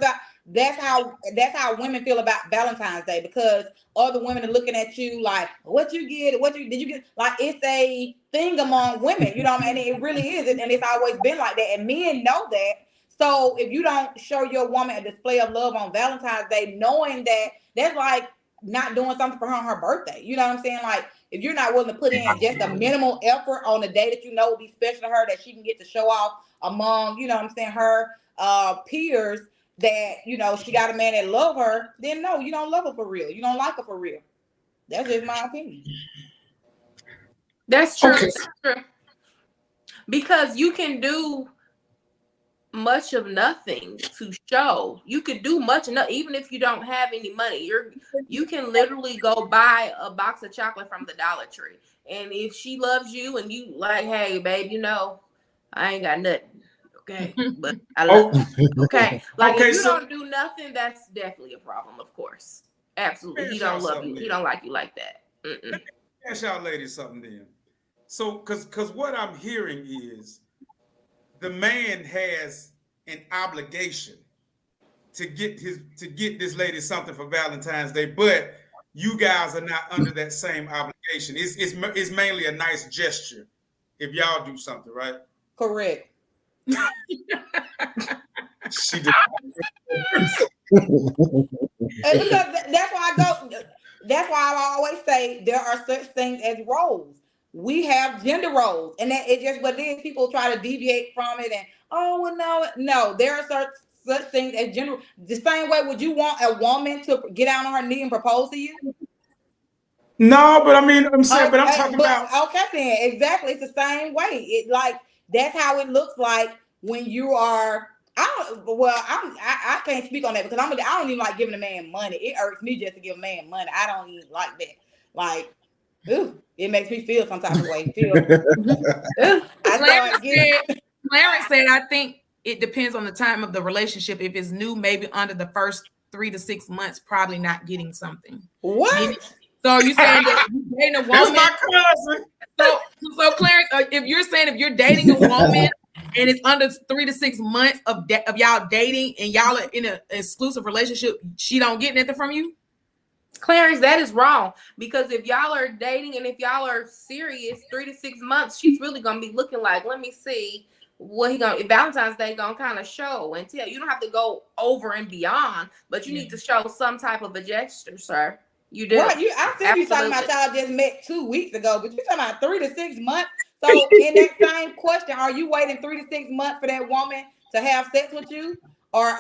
That's how women feel about Valentine's Day because other women are looking at you like, what you get? Did you get? Like it's a thing among women. You know what I mean? It really is, and it's always been like that. And men know that. So if you don't show your woman a display of love on Valentine's Day, knowing that that's like not doing something for her on her birthday. You know what I'm saying? Like if you're not willing to put in just a minimal effort on the day that you know will be special to her, that she can get to show off among, her peers, that, she got a man that love her, then no, you don't love her for real. You don't like her for real. That's just my opinion. That's true. Okay. That's true. Because you can do much of nothing to show. You could do much of nothing, even if you don't have any money. You can literally go buy a box of chocolate from the Dollar Tree. And if she loves you and you like, hey, babe, I ain't got nothing. Okay. But I love you. Okay. Like if you don't do nothing, that's definitely a problem, of course. Absolutely. He don't love you. He don't like you like that. Let me ask y'all ladies something then. So because what I'm hearing is the man has an obligation to get this lady something for Valentine's Day, but you guys are not under that same obligation. It's mainly a nice gesture if y'all do something, right? Correct. She did. And because that's why I always say there are such things as roles. We have gender roles, and that it's just what it is. People try to deviate from it, and Oh well, no. There are such things as general. The same way, would you want a woman to get down on her knee and propose to you? No, but I mean, I'm saying, but I'm talking but, about. Okay, then exactly. It's the same way. It like that's how it looks like when you are. I can't speak on that because I don't even like giving a man money. It irks me just to give a man money. I don't even like that. Like, ooh, it makes me feel some type of way. Clarence said, I think it depends on the time of the relationship. If it's new, maybe under the first 3 to 6 months, probably not getting something. What? So you saying that you're dating a woman? That's my cousin. So Clarence, if you're saying if you're dating a woman and it's under 3 to 6 months of y'all dating and y'all are in an exclusive relationship, she don't get nothing from you? Clarence, that is wrong, because if y'all are dating and if y'all are serious, 3 to 6 months, she's really gonna be looking like, let me see what he gonna. Valentine's Day gonna kind of show and tell. You don't have to go over and beyond, but you need to show some type of a gesture, sir. You do. Right, I said you talking about y'all just met 2 weeks ago, but you talking about 3 to 6 months. So in that same question, are you waiting 3 to 6 months for that woman to have sex with you, or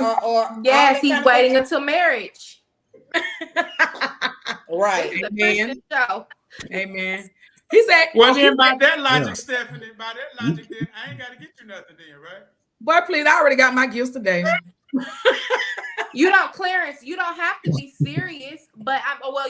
yes, he's waiting until marriage. Right. Amen. Amen. He said, well, then by that logic, Stephanie, by that logic, then I ain't got to get you nothing then, right? Boy, please, I already got my gifts today. You don't, Clarence, you don't have to be serious, but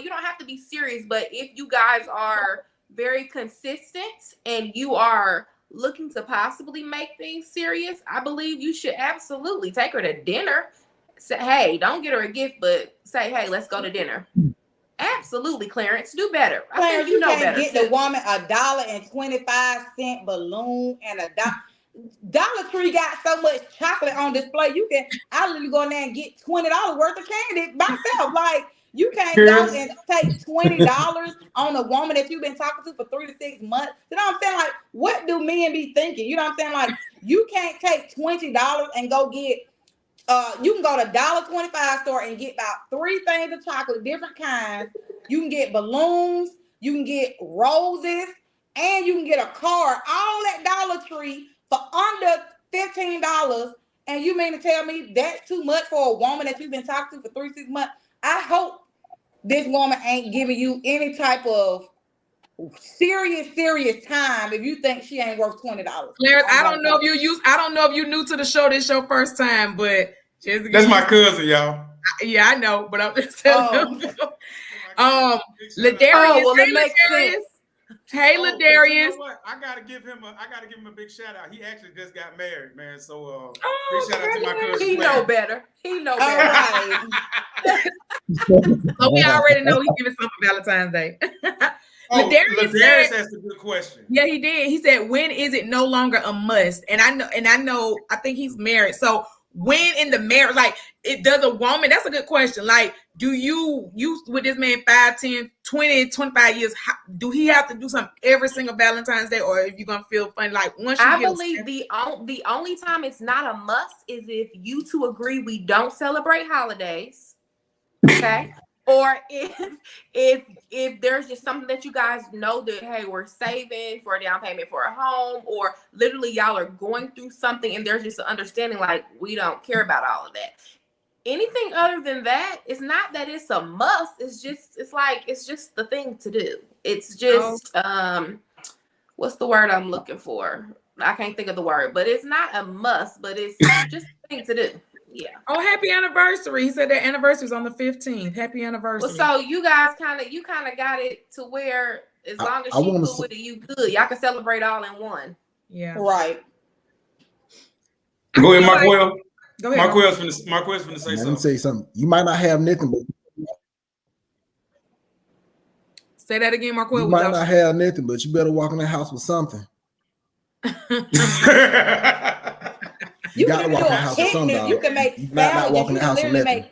you don't have to be serious, but if you guys are very consistent and you are looking to possibly make things serious, I believe you should absolutely take her to dinner. Say, hey, don't get her a gift, but say, hey, let's go to dinner. Absolutely, Clarence, do better. Clarence, I think you know better. Get too. the woman $1.25 balloon and Dollar Tree got so much chocolate on display. I literally go in there and get $20 worth of candy myself. Like, you can't go and take $20 on a woman that you've been talking to for 3 to 6 months. You know what I'm saying? Like, what do men be thinking? You know what I'm saying? Like, you can't take $20 and go get. You can go to $1.25 store and get about 3 things of chocolate, different kinds. You can get balloons, you can get roses, and you can get a card. All at Dollar Tree for under $15. And you mean to tell me that's too much for a woman that you've been talking to for 3 to 6 months? I hope this woman ain't giving you any type of serious time if you think she ain't worth $20. Clarence, I don't know if you new to the show. This your first time, but that's my cousin, y'all. Yeah, I know, but I'm just telling you. Ladarius, it makes sense. Hey, Ladarius. You know what? I gotta give him a big shout out. He actually just got married, man. So big shout out to my cousin. He know better. Right. So we already know he's giving something for Valentine's Day. Ladarius asked a good question. Yeah, he did. He said, "When is it no longer a must?" And I know. I think he's married. So when in the marriage, like, it does a woman? That's a good question. Like, do you with this man 5, 10, 20, 25 years? Do he have to do something every single Valentine's Day, or if you're gonna feel funny? Like, once you I believe the only time it's not a must is if you two agree we don't celebrate holidays. Okay. Or if there's just something that you guys know that, hey, we're saving for a down payment for a home, or literally y'all are going through something and there's just an understanding like we don't care about all of that. Anything other than that, it's not that it's a must. It's just the thing to do. It's just what's the word I'm looking for? I can't think of the word, but it's not a must, but it's just a thing to do. Yeah. Oh, happy anniversary. He said their anniversary is on the 15th. Happy anniversary. Well, so you guys kind of got it to where as long as you cool with it, you good. Y'all can celebrate all in one. Yeah. Right. Go ahead, Marquel. Go ahead. Marquel's gonna say something. Let me say something. You might not have nothing, but say that again, Marquel. You might not have nothing, but you better walk in the house with something. You gotta walk in the house with something. You can make sandwiches.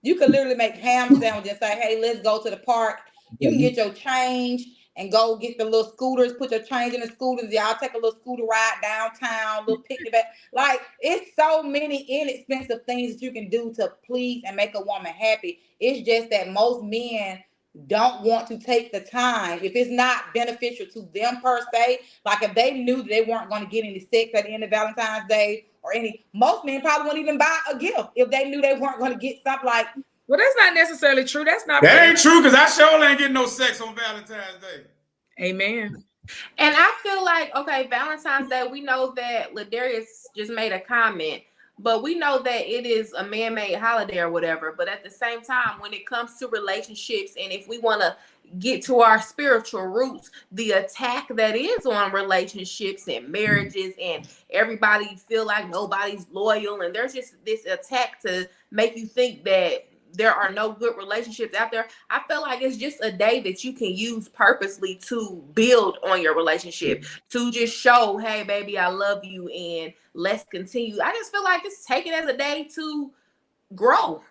You can literally make ham sandwiches and say, hey, let's go to the park. You can get your change and go get the little scooters, put your change in the scooters. Y'all take a little scooter ride downtown, little picnic back. Like, it's so many inexpensive things that you can do to please and make a woman happy. It's just that most men don't want to take the time, if it's not beneficial to them per se, like if they knew that they weren't going to get any sex at the end of Valentine's Day or any, most men probably wouldn't even buy a gift if they knew they weren't going to get something like. Well, that's not necessarily true. That's not. That ain't true because I sure ain't getting no sex on Valentine's Day. Amen. And I feel like, okay, Valentine's Day, we know that Ladarius just made a comment, but we know that it is a man-made holiday or whatever. But at the same time, when it comes to relationships, and if we want to get to our spiritual roots, the attack that is on relationships and marriages, and everybody feel like nobody's loyal, and there's just this attack to make you think that there are no good relationships out there. I feel like it's just a day that you can use purposely to build on your relationship, to just show, hey, baby, I love you, and let's continue. I just feel like it's taken as a day to grow,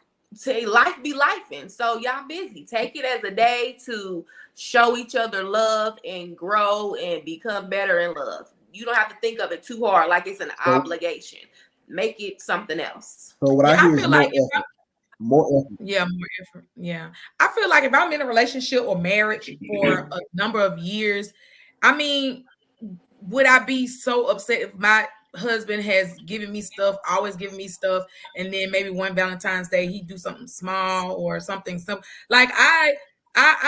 to life be lifing. So y'all busy. Take it as a day to show each other love and grow and become better in love. You don't have to think of it too hard, like it's an obligation. Make it something else. So what I hear is like more effort. Yeah, more effort. Yeah. I feel like if I'm in a relationship or marriage for a number of years, I mean, would I be so upset if my husband has given me stuff, always giving me stuff, and then maybe one Valentine's Day he do something small or something like I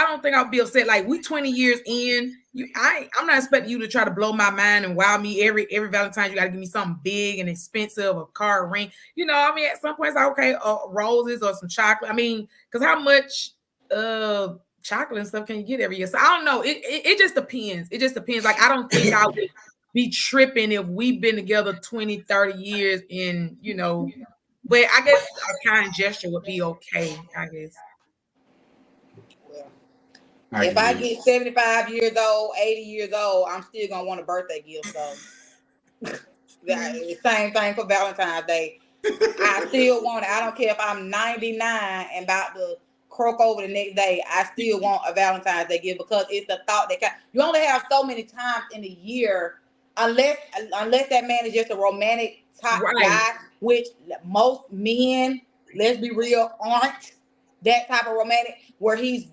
don't think I'll be upset. Like, we 20 years in, I'm not expecting you to try to blow my mind and wow me every Valentine's. You got to give me something big and expensive, a car, a ring. You know, I mean, at some point it's like, okay, roses or some chocolate. I mean, because how much chocolate and stuff can you get every year? So I don't know. It just depends. It just depends. Like, I don't think I would be tripping if we've been together 20, 30 years in, you know, but I guess a kind gesture would be okay, I guess. If I get 75 years old, 80 years old, I'm still gonna want a birthday gift. So same thing for Valentine's Day. I still want it. I don't care if I'm 99 and about to croak over the next day. I still want a Valentine's Day gift because it's the thought that you only have so many times in a year, unless that man is just a romantic type guy, which most men, let's be real, aren't that type of romantic, where he's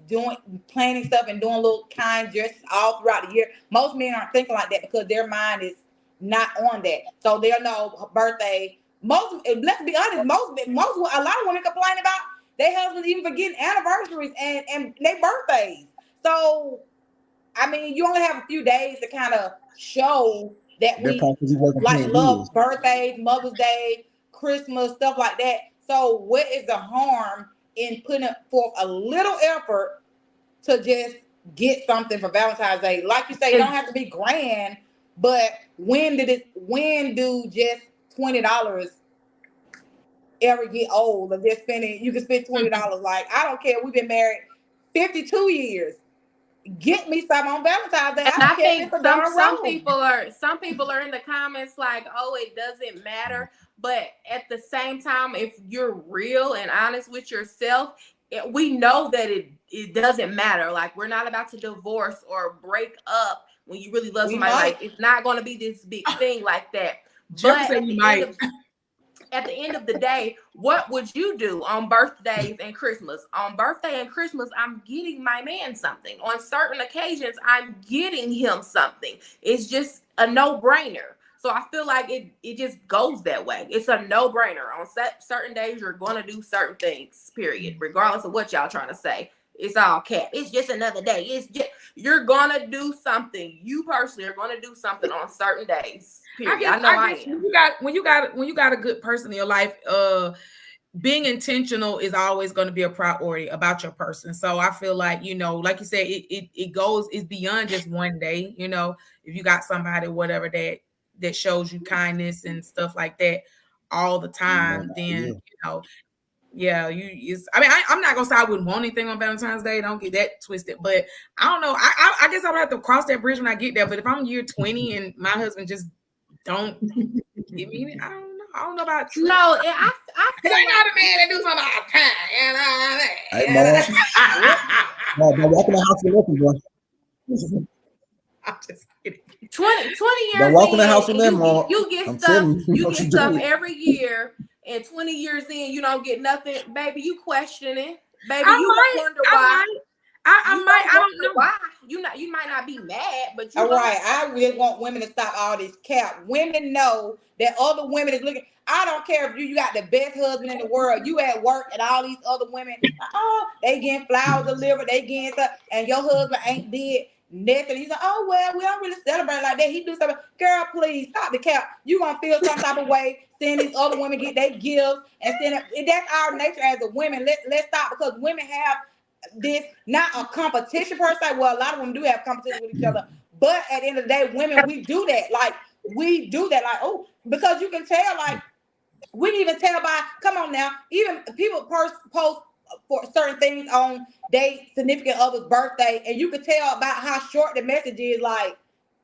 planning stuff and doing little kind gestures all throughout the year. Most men aren't thinking like that because their mind is not on that. So they'll know birthday. Let's be honest, a lot of women complain about their husbands even forgetting anniversaries and their birthdays. So, I mean, you only have a few days to kind of show that we like love birthdays, Mother's Day, Christmas, stuff like that. So what is the harm in putting forth a little effort to just get something for Valentine's Day? Like you say, it don't have to be grand, but when do just $20 ever get old of just spending? You can spend $20. Like, I don't care. We've been married 52 years. Get me some on Valentine's Day. And I think some people are in the comments like, oh, it doesn't matter. But at the same time, if you're real and honest with yourself, we know that it doesn't matter. Like, we're not about to divorce or break up when you really love somebody. Like, it's not going to be this big thing like that. But at the end of the day, what would you do on birthdays and Christmas? On birthday and Christmas, I'm getting my man something. On certain occasions, I'm getting him something. It's just a no-brainer. So I feel like it just goes that way. It's a no-brainer. On certain days, you're going to do certain things, period. Regardless of what y'all trying to say. It's all cap. It's just another day. It's just, you're going to do something. You personally are going to do something on certain days, period. I am. When you got a good person in your life, being intentional is always going to be a priority about your person. So I feel like, you know, like you said, it's beyond just one day. You know, if you got somebody, whatever, that shows you kindness and stuff like that all the time, then, you know, yeah, I'm not gonna say I wouldn't want anything on Valentine's Day. Don't get that twisted. But I don't know. I guess I would have to cross that bridge when I get there. But if I'm year 20 and my husband just don't give me it, I don't know about you. No, I feel like not a man that do something all the time. No, walking the house with nothing, bro. I'm just kidding. 20 years. Don't walk in the house with them, Mom. You get stuff. You get stuff every year. And 20 years in, you don't get nothing, baby. You questioning, baby. You wonder why. I don't know why. You might not be mad, but you all right. I really want women to stop all this cap. Women know that other women is looking. I don't care if you got the best husband in the world. You at work and all these other women, they getting flowers delivered, they getting stuff, and your husband ain't did nothing. He's like, oh well, we don't really celebrate like that. He do something. Girl, please stop the cap. You gonna feel some type of way seeing these other women get their gifts and seeing it. That's our nature as a women. Let's stop, because women have this not a competition per se. Well, a lot of women do have competition with each other, but at the end of the day, women, we do that. Like oh, because you can tell, like we can even tell by, come on now, even people post for certain things on their significant other's birthday, and you can tell about how short the message is. Like,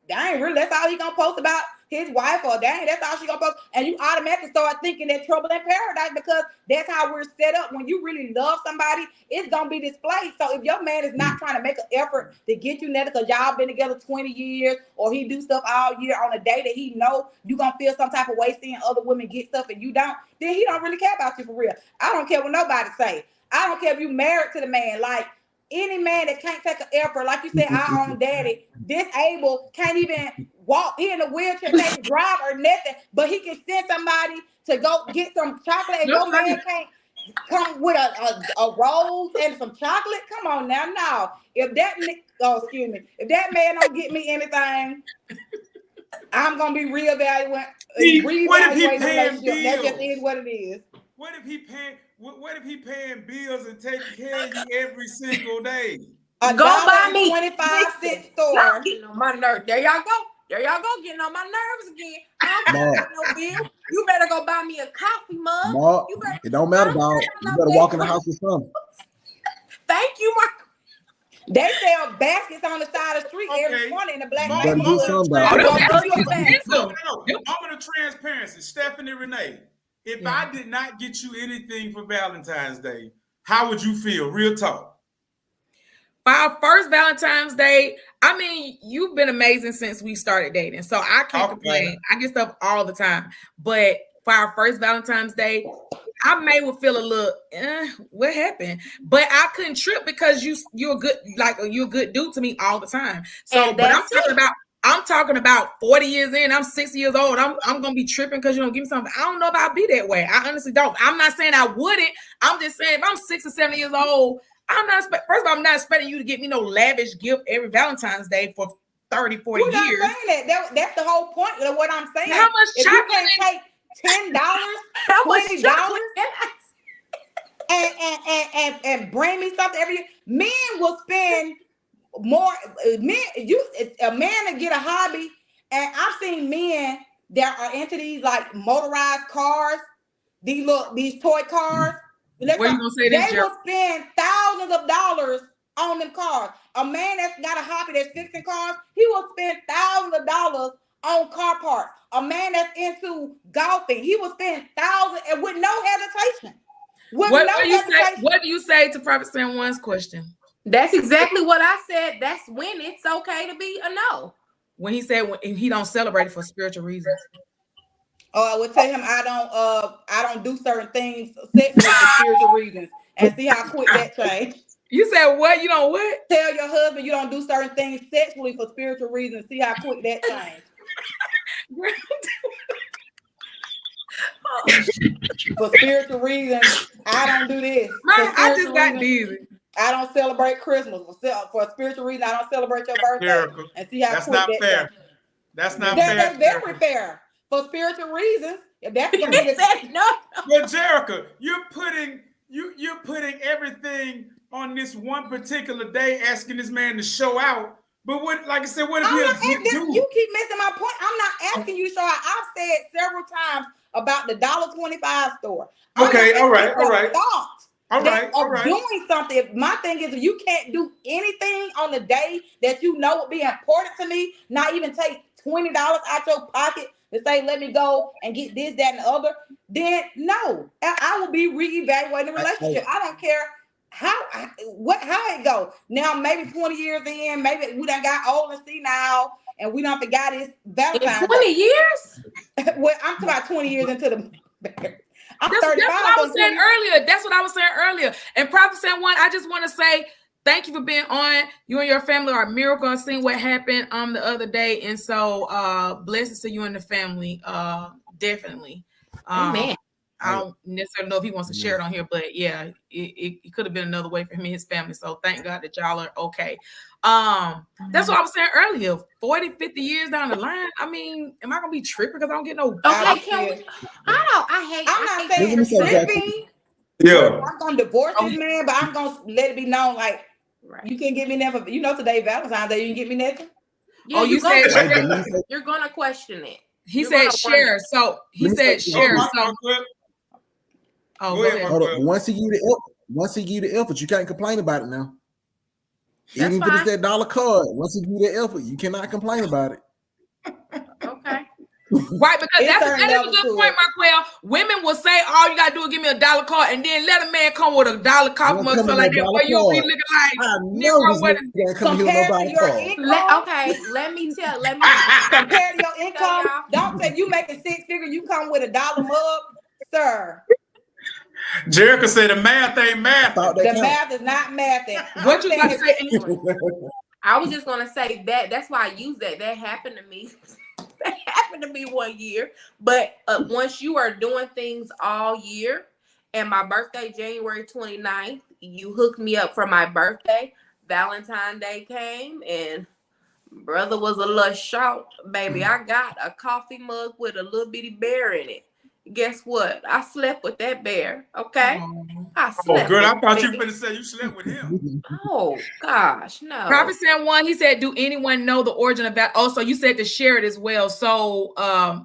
dang, really, that's all he gonna post about his wife, or dang, that's all she gonna post, and you automatically start thinking that trouble in paradise, because that's how we're set up. When you really love somebody, it's gonna be displayed. So if your man is not trying to make an effort to get you nothing because y'all been together 20 years, or he do stuff all year on a day that he know you gonna feel some type of way seeing other women get stuff and you don't, then he don't really care about you for real. I don't care what nobody say. I don't care if you married to the man. Like, any man that can't take an effort, like you said, our own daddy, disabled, can't even walk, he in a wheelchair, can't drive or nothing, but he can send somebody to go get some chocolate, and your man can't come with a rose and some chocolate. Come on now. No. If that man don't get me anything, I'm gonna be reevaluating What if he paying bills? That just is what it is. What if he paying bills and taking care of you every single day? Go buy me 25-cent store. Getting on my nerves. There y'all go. Getting on my nerves again. I don't got no bill. You better go buy me a coffee mug. Mark, it don't matter, dog. You better walk in the house with something. Thank you, Mark. They sell baskets on the side of the street every morning in the black Moment of transparency, Stephanie Renee. If I did not get you anything for Valentine's Day, how would you feel? Real talk. For our first Valentine's Day, I mean, you've been amazing since we started dating, so I can't complain. I get stuff all the time, but for our first Valentine's Day, I may would feel a little, what happened? But I couldn't trip because you're a good dude to me all the time. So, but I'm talking about 40 years in, I'm 60 years old. I'm gonna be tripping because you don't give me something. I don't know if I'll be that way. I honestly don't. I'm not saying I wouldn't. I'm just saying if I'm 60 or 70 years old, first of all, I'm not expecting you to get me no lavish gift every Valentine's Day for 30, 40 years. Not saying that. That's the whole point of what I'm saying. How much if chocolate? You can't take $10, $20 and bring me something every year. Men will spend more. A man to get a hobby, and I've seen men that are into these like motorized cars, these toy cars. They will spend thousands of dollars on them cars. A man that's got a hobby that's fixing cars, he will spend thousands of dollars on car parts. A man that's into golfing, he will spend thousands and with no hesitation. What do you say to Prophet San Juan's question? That's exactly what I said. That's when it's okay to be a no. When he said when he don't celebrate it for spiritual reasons. Oh, I would tell him I don't do certain things sexually for spiritual reasons, and see how quick that changed. You said what? You don't what? Tell your husband you don't do certain things sexually for spiritual reasons. See how quick that changed. For spiritual reasons, I don't do this. I just got dizzy. I don't celebrate Christmas. For a spiritual reason, I don't celebrate your birthday. Jericho, and see how that's quick not that fair. changed. That's not fair. That's very fair. For spiritual reasons, if that's going to be no. Well, Jericho, you're putting everything on this one particular day, asking this man to show out. But what, like I said, what if you keep missing my point? I'm not asking you to show out. I've said several times about the $1.25 store. Okay, all right. Doing something. My thing is, if you can't do anything on the day that you know would be important to me, not even take $20 out your pocket to say, let me go and get this, that, and the other, then no. I will be reevaluating the relationship. I don't care how it go. Now, maybe 20 years in, maybe we done got old and senile, and we done forgot it's Valentine's. In 20 years? Well, I'm talking about 20 years into the... That's what I was saying earlier. And Prophet San Juan, I just want to say thank you for being on. You and your family are a miracle. I seen what happened the other day, and so blessings to you and the family. Definitely. Amen. I don't necessarily know if he wants to share it on here, but yeah, it could have been another way for him and his family. So thank God that y'all are okay. That's what I was saying earlier. 40, 50 years down the line, I mean, am I gonna be tripping because I don't get no? Okay, can we? I'm not saying Let me say that. tripping. Yeah. I'm gonna divorce this man, but I'm gonna let it be known, like, you can't get me never. You know, today Valentine's Day, you can get me nothing. Yeah, you said you're gonna question it. He said share. So he said share. So go ahead. Once he give you the effort, you can't complain about it now. That's even if it's that dollar card, once you give the effort, you cannot complain about it. Okay. Right, because that is a good point, Marquel. Women will say, all you gotta do is give me a dollar card, and then let a man come with a dollar coffee mug, so like that, boy, you'll be looking like Negro. What is compared to your income? Let me compare to your income. Don't say you making 6 figures, you come with a dollar mug, sir. Jericho said the math ain't math. The math is not mathing. What you gonna say? I was just gonna say that. That's why I use that. That happened to me. That happened to me one year. But once you are doing things all year, and my birthday, January 29th, you hooked me up for my birthday. Valentine Day came, and brother was a little short, baby. I got a coffee mug with a little bitty bear in it. Guess what? I slept with that bear. Okay. I slept. Oh, girl, I thought you were going to say you slept with him. Oh, gosh, no. Prophet Sam one, he said, do anyone know the origin of that? Oh, so you said to share it as well. So I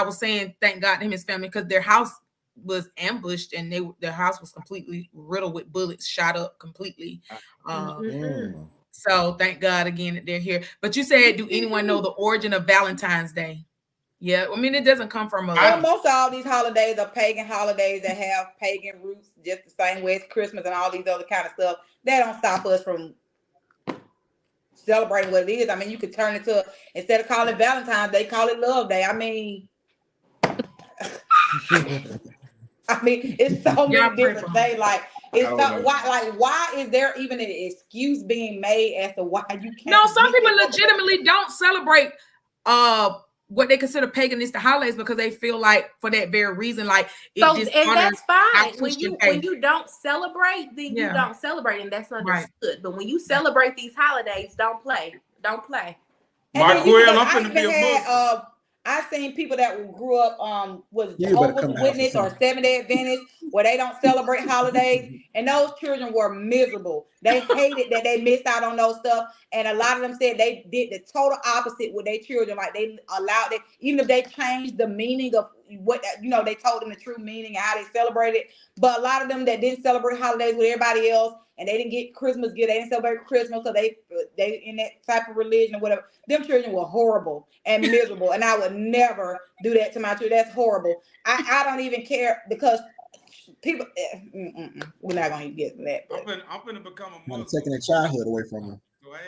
was saying, thank God to him and his family, because their house was ambushed and their house was completely riddled with bullets, shot up completely. So thank God again that they're here. But you said, do anyone know the origin of Valentine's Day? Yeah, I mean, it doesn't come from most of all these holidays are pagan holidays that have pagan roots, just the same way as Christmas and all these other kind of stuff. That don't stop us from celebrating what it is. I mean, you could turn it to, instead of calling it Valentine's Day, call it Love Day. I mean, it's so many different things. Like, why is there even an excuse being made as to why you can't? No, some people legitimately don't celebrate what they consider paganistic holidays because they feel like for that very reason, like and that's fine. When you don't celebrate, then you don't celebrate, and that's understood. Right. But when you celebrate these holidays, don't play. Marquel, I'm finna be a Muslim. I've seen people that grew up was Jehovah's Witness or Seventh-day Adventist, where they don't celebrate holidays, and those children were miserable. They hated that they missed out on those stuff, and a lot of them said they did the total opposite with their children. Like, they allowed it, even if they changed the meaning of what, they told them the true meaning and how they celebrated. But a lot of them that didn't celebrate holidays with everybody else, and they didn't get Christmas gift, they didn't celebrate Christmas, so they in that type of religion or whatever. Them children were horrible and miserable, and I would never do that to my children. That's horrible. I don't even care, because people. We're not gonna get to that. I'm gonna become a Muslim. Taking their childhood away from them. So I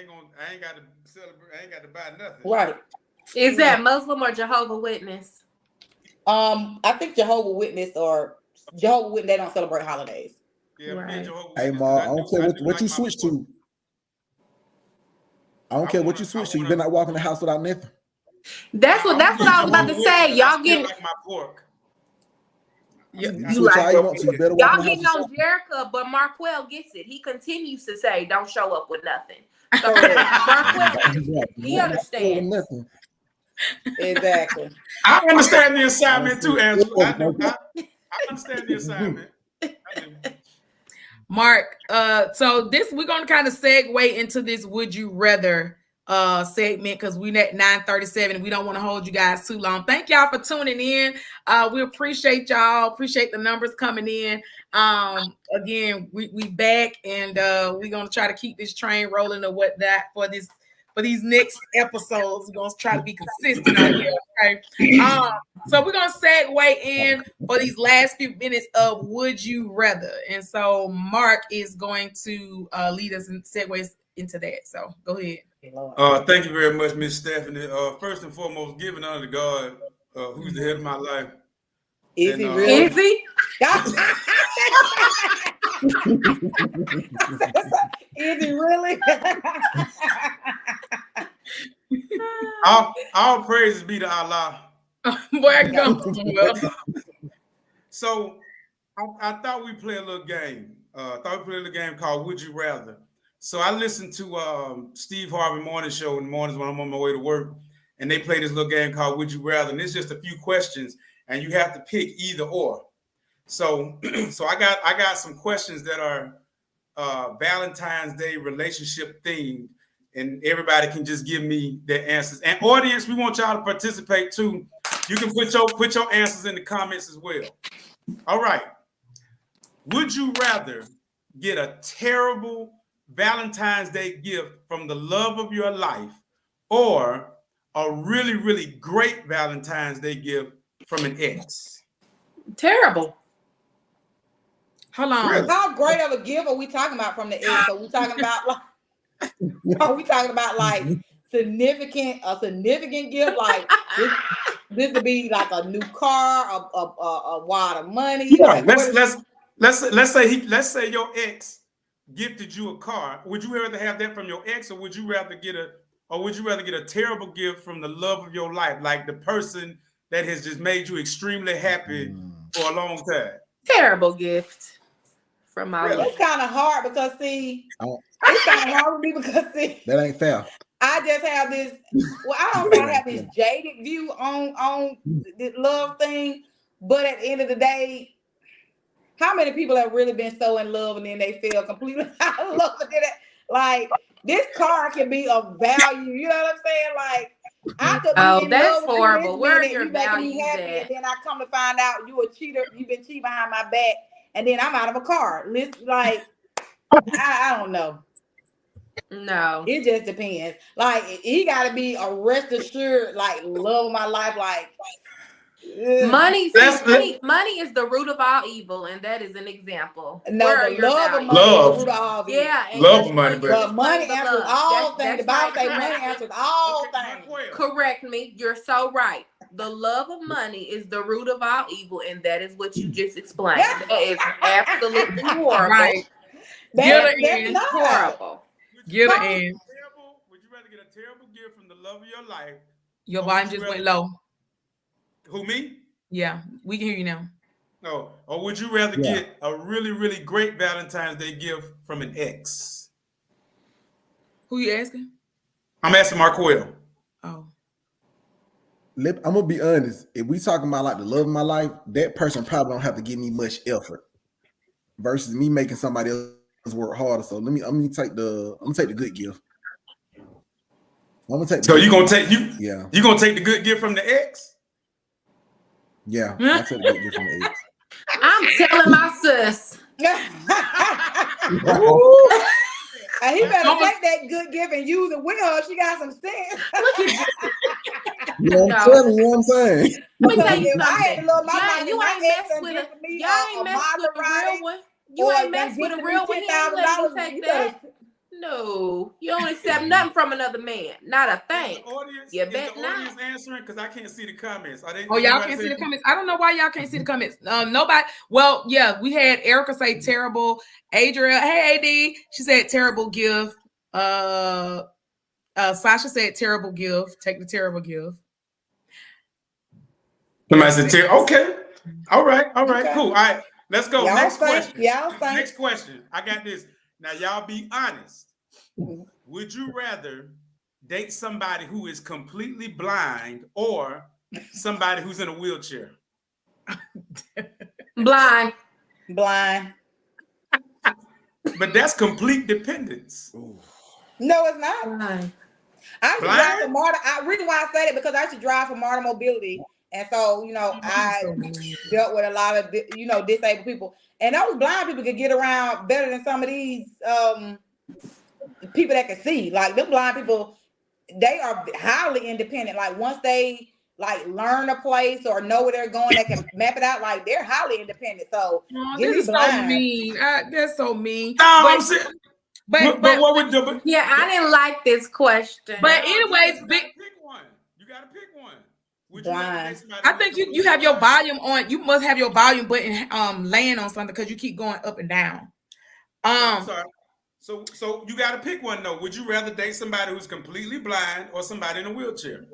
ain't got to celebrate. I ain't got to buy nothing. Right. Is that Muslim or Jehovah's Witness? I think Jehovah's Witness they don't celebrate holidays. Yeah, right. Hey, Ma, I don't care what you switch to. I don't care what you switch to. You better not walk in the house without nothing. That's what I was about to say. Y'all getting like my pork. You y'all getting on Jericho, but Marquel gets it. He continues to say, "Don't show up with nothing." So Marquel, he understands. Exactly. I understand the assignment too, Angela. I understand the assignment. Mark, so we're gonna kind of segue into this would you rather segment, because we're at 9:37 and we don't want to hold you guys too long. Thank y'all for tuning in. We appreciate y'all, appreciate the numbers coming in. Again, we back, and we're gonna try to keep this train rolling or whatnot for these next episodes. We're gonna try to be consistent out here. Okay. So we're gonna segue in for these last few minutes of would you rather. And so Mark is going to lead us and segue into that. So go ahead. Thank you very much, Miss Stephanie. First and foremost, giving honor to God, who's the head of my life. Is he really? Is he? Is it really? All praises be to Allah. Boy, go. So I thought we'd play a little game. Called Would You Rather. So I listened to Steve Harvey Morning Show in the mornings when I'm on my way to work, and they play this little game called Would You Rather, and it's just a few questions, and you have to pick either or. So, so I got some questions that are Valentine's Day relationship themed, and everybody can just give me their answers. And audience, we want y'all to participate too. You can put your answers in the comments as well. All right. Would you rather get a terrible Valentine's Day gift from the love of your life, or a really, really great Valentine's Day gift from an ex? Terrible. Hold on. Really? How great of a gift are we talking about from the ex? Are we talking about like a significant gift, like this would be like a new car, a wad of money? Yeah, Like, let's say your ex gifted you a car. Would you rather have that from your ex, or would you rather get a terrible gift from the love of your life, like the person that has just made you extremely happy for a long time? Terrible gift from my Really? life. it's kind of hard because it's kind of hard for me because that ain't fair. I just have this. Well, I don't want to have this jaded view on the love thing, but at the end of the day, how many people have really been so in love and then they feel completely out of love? Like, this car can be of value. You know what I'm saying? Like, I could be in that's love with horrible. you Where are this your minute, you making me values happy, at? and then I come to find out you a cheater. You've been cheating behind my back, and then I'm out of a car. Like, I don't know. No, it just depends. Like, he got to be a rest assured, like, love of my life. Like, money is the root of all evil, and that is an example. no, Where are the your love of values? money is Love. the root of all evil. Yeah, and Love that's money, where But you money explain the answers love. all things. That's The Bible right. says money answers all Okay, things. Correct me. You're so right. The love of money is the root of all evil, and that is what you just explained. That is absolutely horrible. Right. That's in. not Horrible. Get her in. Would you rather get a terrible gift from the love of your life? Your Or volume would you just went rather- low. Who, me? Yeah, we can hear you now. No. Or would you rather Yeah. get a really, really great Valentine's Day gift from an ex? Who you asking? I'm asking Marquel. Oh. I'm gonna be honest. If we talking about like the love of my life, that person probably don't have to give me much effort versus me making somebody else work harder. So I'm gonna take the good gift. I'm gonna take. So you gonna take Yeah. You gonna take the good gift from the ex? Yeah, I'll take the good gift from the ex. I'm telling my sis. And he better take that good gift and use it with her. She got some sense. You know what I'm telling you? What I'm saying? Let me tell you If I had something. to love my money, You my ain't ex messed and with gift a for me y'all ain't messed with a real one. You ain't messed with a real one. He ain't let you take that. No, you don't accept nothing from another man. Not a thing. You bet not. Audience answering because I can't see the comments. Oh, y'all can't see the comments. I don't know why y'all can't see the comments. Nobody. Well, yeah, we had Erica say terrible. Adriel, hey AD, she said terrible gift. Sasha said terrible gift. Take the terrible gift. Somebody said terrible. Okay. All right. Okay. Cool. All right. Let's go. Y'all Next think- question. y'all think- Next question. I got this. Now, y'all be honest. Would you rather date somebody who is completely blind or somebody who's in a wheelchair? Blind. But that's complete dependence. No, it's not. Blind. I used to drive for Marta. Reason why I say that because I used to drive for Marta Mobility, and so I dealt with a lot of disabled people, and those blind people could get around better than some of these people that can see. Like them blind people, they are highly independent. Like once they like learn a place or know where they're going, they can map it out. Like they're highly independent. So This is so mean. That's so mean. No, I'm saying. But what would do? Yeah, I didn't like this question. But anyways, pick one. You gotta pick one. Would you rather date somebody I think you have your volume on. You must have your volume button laying on something because you keep going up and down. I'm sorry. So you got to pick one though. Would you rather date somebody who's completely blind or somebody in a wheelchair?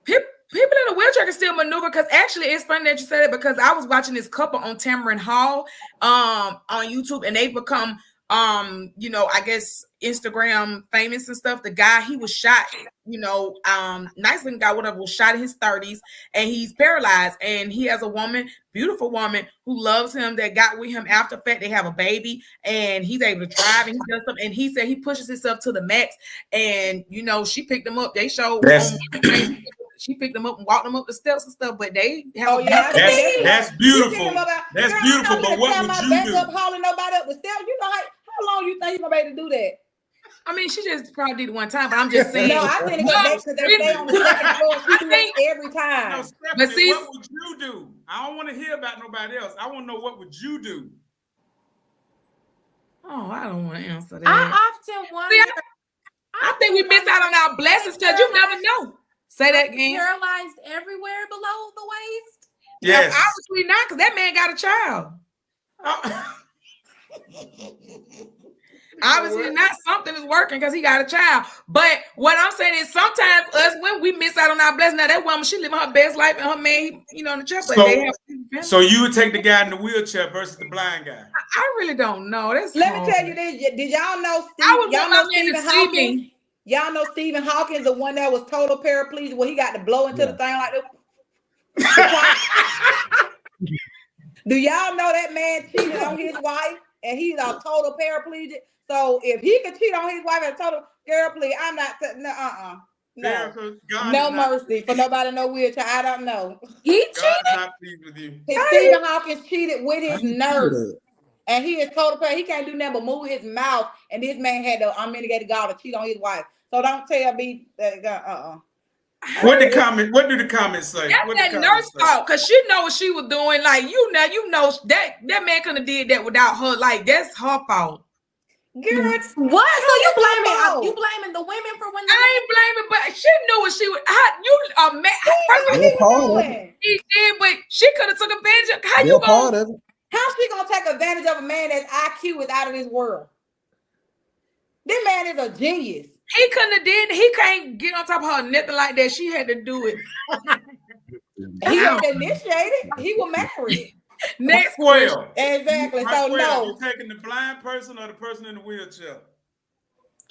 People in a wheelchair can still maneuver, because actually it's funny that you said it, because I was watching this couple on Tamron Hall on YouTube, and they've become I guess Instagram famous and stuff. The guy, he was shot, nice looking guy, whatever, was shot in his 30s, and he's paralyzed, and he has a woman, beautiful woman, who loves him, that got with him after fact. They have a baby, and he's able to drive, and he does something, and he said he pushes himself to the max, and she picked him up. They showed on she picked them up and walked them up the steps and stuff, but they have that's beautiful. That's beautiful. But what would you do? Up hauling nobody up the steps. You know how long you think you're gonna be able to do that? I mean, she just probably did it one time, but I'm just saying. No, I think it's because they stay on the second floor. She do it every time. No, Stephanie, but see, what would you do? I don't want to hear about nobody else. I want to know, what would you do? Oh, I don't want to answer that. I often wonder. I think we miss out on our blessings because you never know. Say that again. Paralyzed everywhere below the waist? Yes. No, obviously not, because that man got a child. Obviously not. Something is working because he got a child. But what I'm saying is sometimes us, when we miss out on our blessing, now that woman, she living her best life, and her man, in the church. So you would take the guy in the wheelchair versus the blind guy? I really don't know. Let me tell you this. Did y'all know Stephen Hawking? Y'all know Stephen Hawking, the one that was total paraplegic, where he got to blow into the thing like this? Do y'all know that man cheated on his wife, and he's a total paraplegic? So if he could cheat on his wife and total paraplegic, I'm not. No mercy for nobody. No wheelchair. I don't know. He cheated. Not pleased with you. Stephen Hawking cheated with his nurse. And he is total paraplegic. He can't do nothing but move his mouth. And this man had the unmitigated gall to cheat on his wife. So don't tell me What do the comments say? That's that nurse fault, because she know what she was doing. Like, that man couldn't have did that without her. Like, that's her fault. Girl, what? So you blaming the women for when I ain't blaming, but she knew what she was. He did, but she could have took advantage of. How she gonna take advantage of a man that's IQ is out of this world? This man is a genius. He couldn't have did. He can't get on top of her, nothing like that. She had to do it. He was initiated. He was married. Next question. Exactly. So no. You taking the blind person or the person in the wheelchair?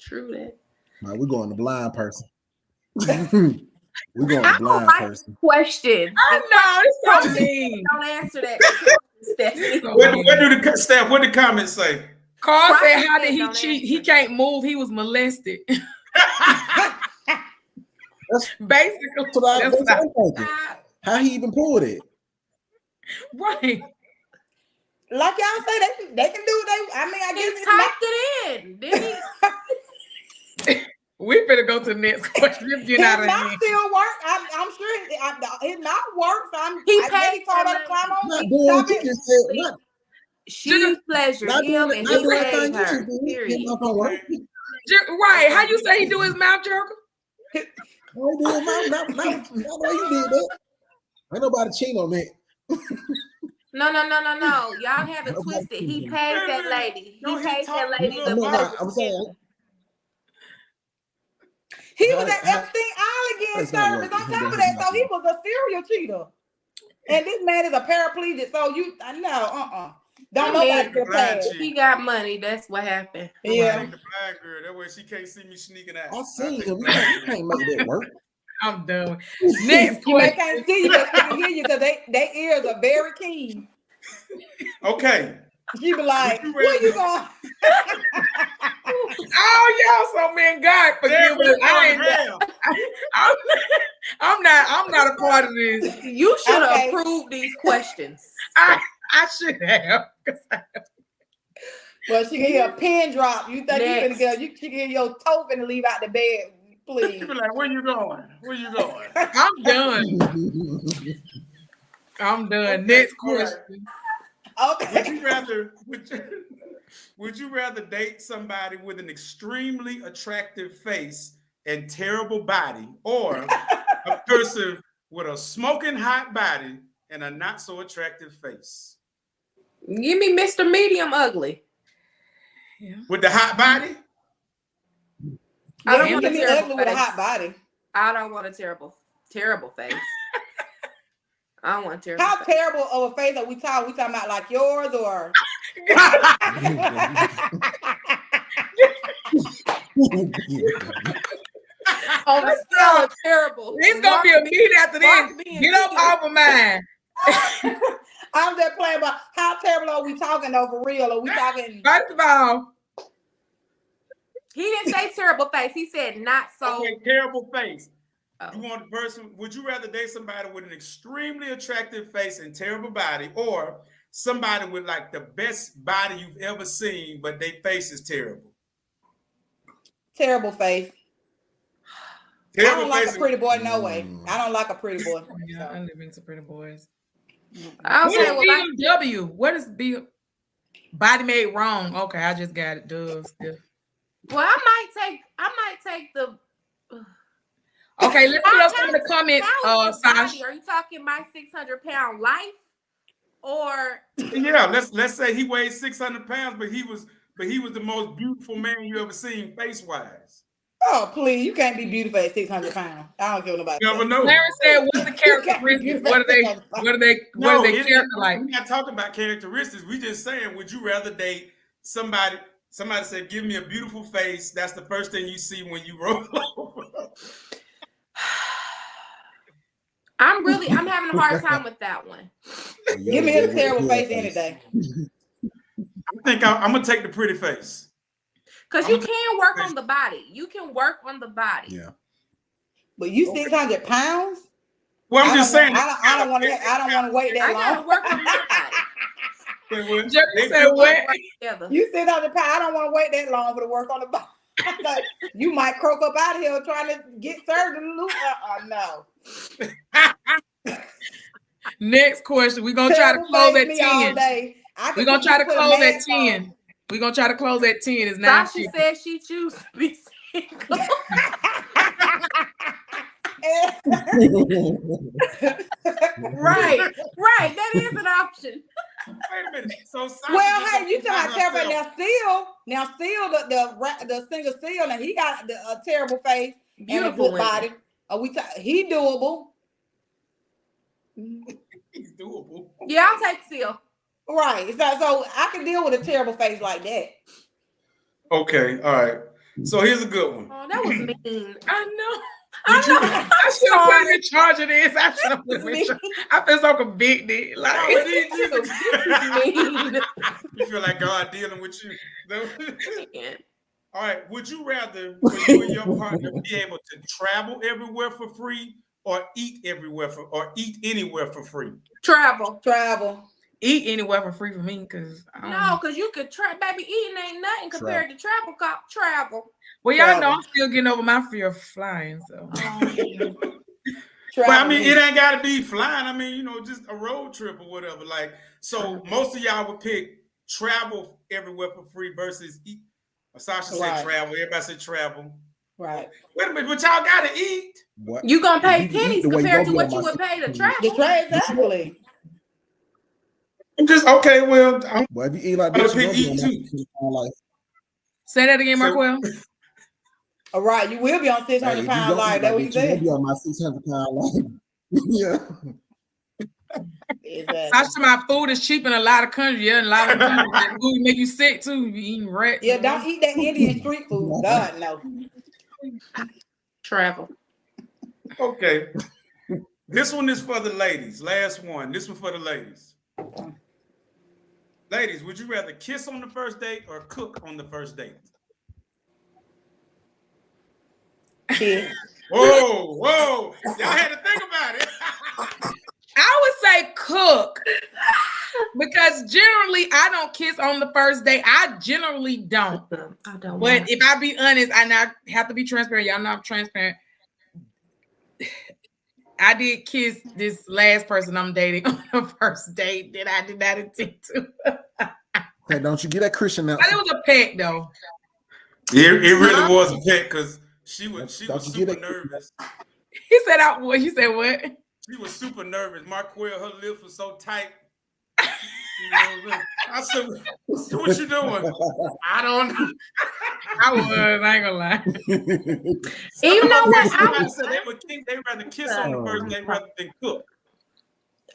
True that. No, we're going the blind person. We're going the blind person. Question. I know it's so mean. Don't answer that. What did the comments say? Carl said, "How did he cheat? He can't move. He was molested." Basically, how he even pulled it? Right. Like y'all say, they can do it. I guess he typed it in, didn't he? We better go to the next question. His mouth still work. I'm sure his mouth works. He taught her to climb on. She pleasured him and he saved her. Period. Right. How you say he do his mouth jerker? Not the way you did that. Ain't nobody cheating on me. No. Y'all have it twisted. He paid that lady. He paid that lady the I'm saying. He was at Epstein Island service on top of that, so he was a serial cheater. And this man is a paraplegic, so don't nobody feel bad. He got money. That's what happened. Yeah. Take the blind girl. That way she can't see me sneaking out. I seen him. You can't make that work. I'm done. Next question. They can't see you, but they can hear you because their ears are very keen. Okay. She be like, "Where you going?" Oh, y'all so man, God forgive me. I'm not a part of this. You should have approved these questions. I should have. Well, she can hear a pin drop. You think you finna go? She can hear your toe finna leave out the bed. Please. She be like, "Where you going? Where you going?" I'm done. I'm done. Next question. Okay. Would you rather date somebody with an extremely attractive face and terrible body, or a person with a smoking hot body and a not so attractive face? Give me Mr. Medium Ugly. Yeah. With the hot body? I don't You want a can be terrible ugly with a face. hot body. I don't want a terrible face. I don't want a terrible How face. terrible of a face are we talking? We talking about like yours or? On the scale of terrible. It's gonna be a meet after this. Get up off of mine. I'm just playing, but how terrible are we talking though? For real? Are we talking? First of all, he didn't say terrible face. He said not so. Okay, terrible face. Oh. You want a person? Would you rather date somebody with an extremely attractive face and terrible body, or somebody with like the best body you've ever seen, but their face is terrible? Terrible face. Terrible I don't like face a pretty boy. No way. I don't like a pretty boy. yeah, I live into pretty boys. Okay, What is BMW? What is B? Body made wrong. Okay, I just got it. Does. Well, I might take the. Okay, let's put up some of the comments. Are you talking my 600-pound life, or? Yeah, let's say he weighed 600 pounds, but he was the most beautiful man you ever seen face wise. Oh please, you can't be beautiful at 600 pounds. I don't care about You never that. know. Clarence said, "What's the characteristics? What are they character like?" We're not talking about characteristics. We just saying, would you rather date somebody? Somebody said, "Give me a beautiful face." That's the first thing you see when you roll over. I'm having a hard time with that one. Give me a terrible face any day. I think I'm gonna take the pretty face. Because you can work on the body. You can work on the body. Yeah. But you 600 pounds? Well, I'm just saying. I don't want to wait that I long. gotta work on my body. Jerry said what? You 600 pounds. I don't want to wait that long for the work on the body. Like, you might croak up out of here trying to get served in the loop. No. Next question. We're gonna try to close at 10. We're gonna try to close at 10. We're gonna try to close at 10. It's 9. Sasha said she chooses to be single. Right. That is an option. Wait a minute. So well, hey, you talking about terrible? Now, Seal, the single Seal, and he got a terrible face, beautiful and a good body. He doable. He's doable. Yeah, I'll take Seal. Right. So I can deal with a terrible face like that. Okay. All right. So here's a good one. Oh, that was mean. I know. I should have put him in charge of this. I should have put him in charge. I feel so convicted. Like, you feel like God dealing with you. All right. Would you rather for you and your partner be able to travel everywhere for free, or eat everywhere or eat anywhere for free? Travel. Eat anywhere for free for me, because you could baby, eating ain't nothing compared to travel. Well, y'all know I'm still getting over my fear of flying, so. But I mean, it ain't gotta be flying. I mean, just a road trip or whatever. Like, so most of y'all would pick travel everywhere for free versus eat. Sasha said travel. Everybody said travel. Right. Wait a minute, but y'all gotta eat. What? You gonna pay pennies compared to what you would pay to travel. Exactly. I'm just okay. Well, if you eat like this, you're gonna eat too. Say that again, Marquel. All right, you will be on 600 pound life. That's what you said. You will be on my 600 pound life. Yeah. Exactly. Sasha, my food is cheap in a lot of countries. Yeah, in a lot of countries. That food make you sick too. You eating rats. Yeah, don't eat that Indian street food. God no. Travel. Okay. This one is for the ladies. Last one. This one for the ladies. Ladies, would you rather kiss on the first date or cook on the first date? Kiss. Whoa. Y'all had to think about it. I would say cook, because generally I don't kiss on the first date. I generally don't. I don't. But if I be honest, I have to be transparent. Y'all know I'm transparent. I did kiss this last person I'm dating on the first date that I did not intend to. Hey, don't you get that Christian now? But it was a peck though. It really was a peck, because she was super nervous. He said "You said what? She was super nervous. Marquel, her lips were so tight. I said, what you doing? I don't know. I ain't gonna lie. You know what? Somebody said they rather kiss on the first day rather than cook.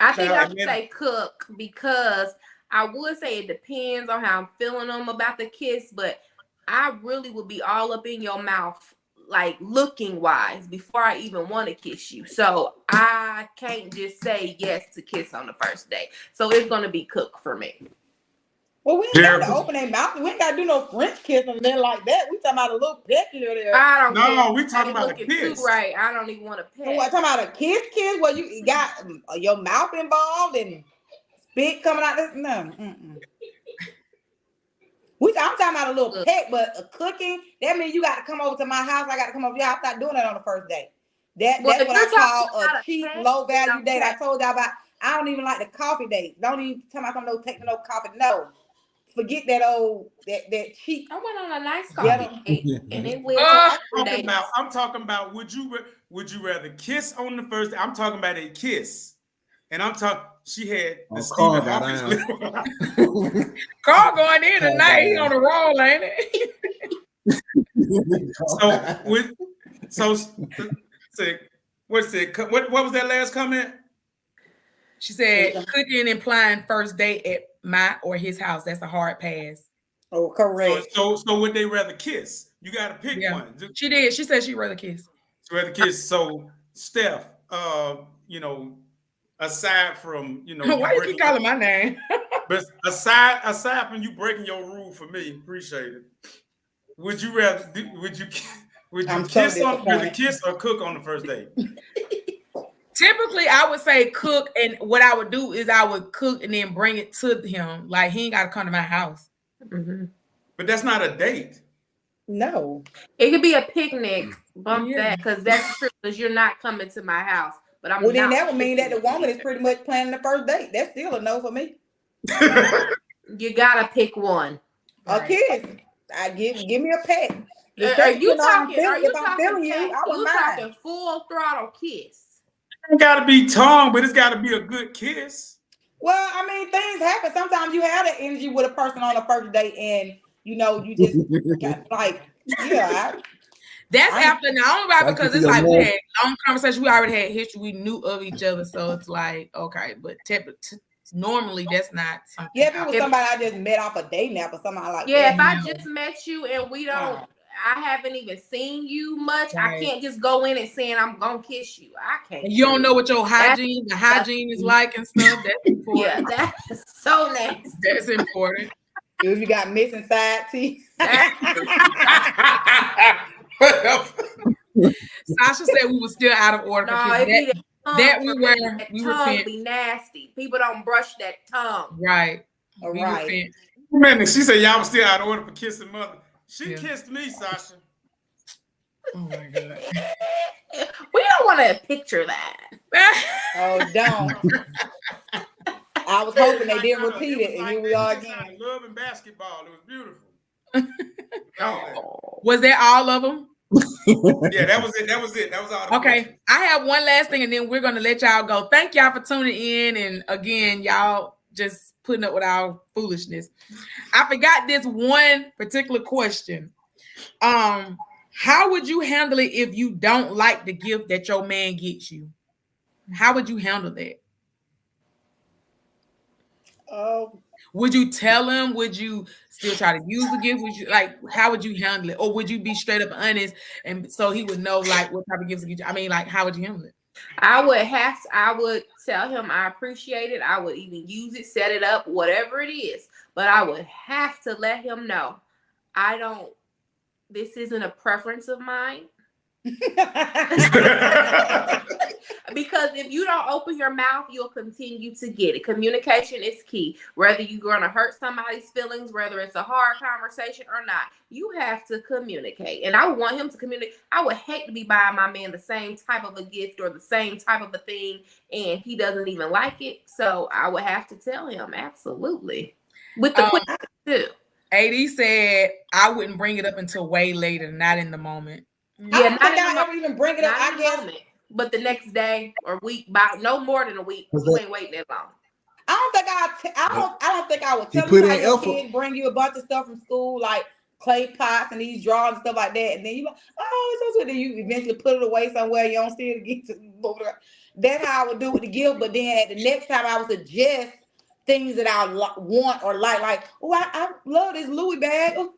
I think I would say cook because I would say it depends on how I'm feeling them about the kiss, but I really would be all up in your mouth, like looking wise, before I even want to kiss you. So I can't just say yes to kiss on the first day. So it's gonna be cook for me. Well, we ain't got to open their mouth. We ain't got to do no French kiss or nothing like that. We talking about a little peck here or there. I don't care. No, we talking about a kiss. Too right. I don't even want to peck. What, talking about a kiss where you got your mouth involved and spit coming out? No. I'm talking about a little peck, but a cooking, that means you got to come over to my house. I got to come over to your house. I'm not doing that on the first day. That's what I call a cheap, low value date. I told y'all about. I don't even like the coffee date. Don't even tell me I'm no taking no coffee. No. Forget that old that cheap. I went on a nice coffee date, and it went. I'm talking about. Would you rather kiss on the first day? I'm talking about a kiss, and I'm talking. She had the Stephen Hawking. Carl going in tonight. He on the roll, ain't it? What was that last comment? She said cooking implying first date at my or his house. That's a hard pass. Oh, correct. So would they rather kiss? You got to pick one. She did. She said she'd rather kiss. She'd rather kiss. So Steph, aside from why you keep calling my name? But aside from you breaking your rule for me, appreciate it. Would you kiss or cook on the first date? Typically, I would say cook, and what I would do is I would cook and then bring it to him. Like, he ain't got to come to my house. Mm-hmm. But that's not a date. No. It could be a picnic. Bump that, because that's true, because you're not coming to my house. But well, then that would mean that the woman is pretty much planning the first date. That's still a no for me. You got to pick one. A kiss. Give me a peck. Are you talking full throttle kiss? It got to be tongue, but it's got to be a good kiss. Well, I mean, things happen. Sometimes you have that energy with a person on the first date, and you just like, That's after now, only because it's like we had long conversation. We already had history. We knew of each other, so it's like okay. But normally that's not something. Yeah, if it was somebody I just met off a date nap or something like that. Yeah, if I just met you and we don't. I haven't even seen you much. Right. I can't just go in and saying I'm gonna kiss you. I can't. And you don't know what your hygiene is like and stuff. That's important. Yeah, that's so nasty. That's important. If you got missing side teeth. Sasha said we were still out of order. No, we tongue be nasty. People don't brush that tongue. Right. All right. Man, she said y'all was still out of order for kissing mother. She kissed me, Sasha. Oh my God. We don't want to picture that. Oh, don't. I was hoping they didn't repeat it, and here we are again. Love and basketball. It was beautiful. Was that all of them? Yeah, that was it. That was all. Okay, I have one last thing, and then we're gonna let y'all go. Thank y'all for tuning in, and again, y'all just putting up with our foolishness. I forgot this one particular question. How would you handle it if you don't like the gift that your man gets you? How would you handle that? Would you tell him? Would you still try to use the gift? Would you how would you handle it? Or would you be straight up honest and so he would know like what type of gifts to get you? I mean, like, how would you handle it? I would tell him I appreciate it. I would even use it, set it up, whatever it is. But I would have to let him know this isn't a preference of mine. Because if you don't open your mouth, you'll continue to get it. Communication is key. Whether you're going to hurt somebody's feelings, whether it's a hard conversation or not, you have to communicate. And I want him to communicate. I would hate to be buying my man the same type of a gift or the same type of a thing, and he doesn't even like it. So I would have to tell him, absolutely. With the quick too. AD said, I wouldn't bring it up until way later, not in the moment. Yeah, I don't think I ever even bring it up. I guess, but the next day or week, about no more than a week, you ain't waiting that long. I don't think I would He tell put you how in your effort. kid bring you a bunch of stuff from school, like clay pots and these drawers and stuff like that, and then you like, oh, it's so sweet. Then you eventually put it away somewhere you don't see it again. That's how I would do with the gift. But then at the next time, I would suggest things that I want or like, oh, I love this Louis bag. Ooh,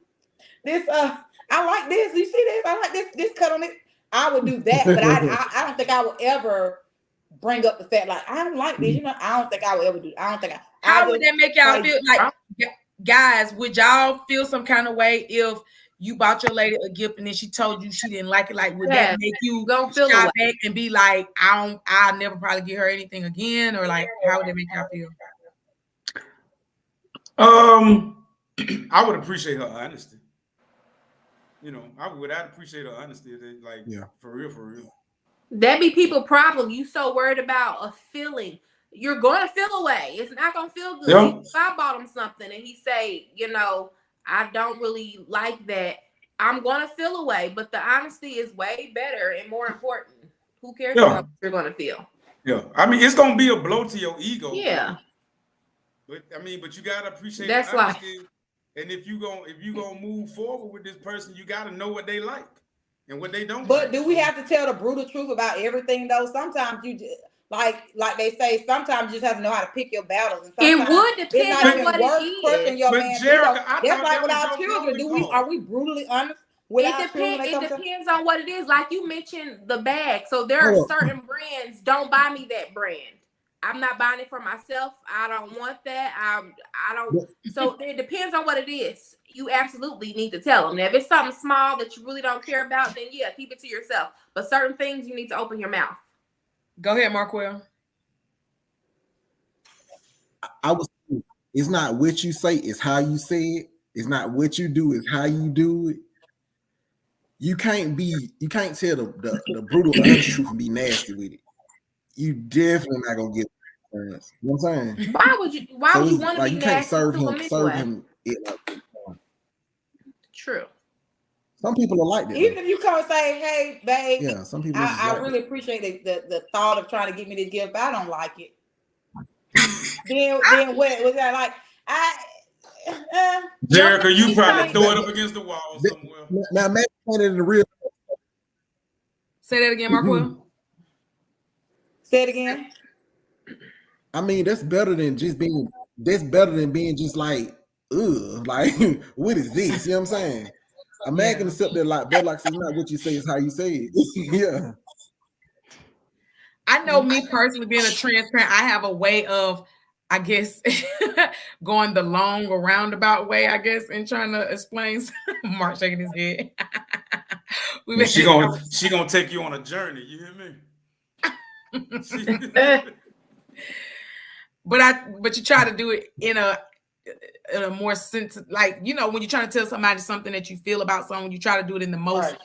this I like this. You see this? I like this cut on it. I would do that, but I don't think I would ever bring up the fact like I don't like this. You know, I don't think I would ever do. I don't think How would that make y'all like, feel? Like, guys, would y'all feel some kind of way if you bought your lady a gift and then she told you she didn't like it? Like, would that make you shy back and be like, I'll never probably get her anything again? Or like, how would it make y'all feel? I would appreciate her honesty. You know, I'd appreciate her honesty. Like, yeah, for real. That be people's problem. You so worried about a feeling. You're going to feel away. It's not going to feel good. Yeah. If I bought him something and he say, you know, I don't really like that, I'm going to feel away. But the honesty is way better and more important. Who cares how you're going to feel? Yeah. I mean, it's going to be a blow to your ego. Yeah. But you got to appreciate that's honesty. Life. And if you gonna move forward with this person, you got to know what they like and what they don't. But do we have to tell the brutal truth about everything though? Sometimes you just, like they say, sometimes you just have to know how to pick your battles. And it would depend on what it is. Your man, that's like with our children. Are we brutally honest? It depends on what it is. Like you mentioned the bag. So there are certain brands. Don't buy me that brand. I'm not buying it for myself. I don't want that. I don't. So it depends on what it is. You absolutely need to tell them. Now, if it's something small that you really don't care about, then yeah, keep it to yourself. But certain things you need to open your mouth. Go ahead, Marquel. It's not what you say, it's how you say it. It's not what you do, it's how you do it. You can't tell the brutal honest truth and be nasty with it. You definitely not gonna get it. You know what I'm saying? Why would you want to be you nasty? Can't serve him it like true. Some people are like that. Even if you come and say, "Hey, babe," yeah, some people. I really appreciate the thought of trying to get me this gift, but I don't like it. then what was that like? Jerica, you probably throw it up against the wall somewhere. Now, man, it in the real. Say that again, Marquel. Say it again. I mean, that's better than being just like, ugh, like, what is this? You know what I'm saying? A man can accept that like better, like, it's not what you say, it's how you say it. Yeah. I know me personally being a transparent, I have a way of, I guess, going the long or roundabout way, I guess, and trying to explain. Mark shaking his head. She gonna take you on a journey. You hear me? But you try to do it in a more sense, like, you know, when you're trying to tell somebody something that you feel about someone, you try to do it in the most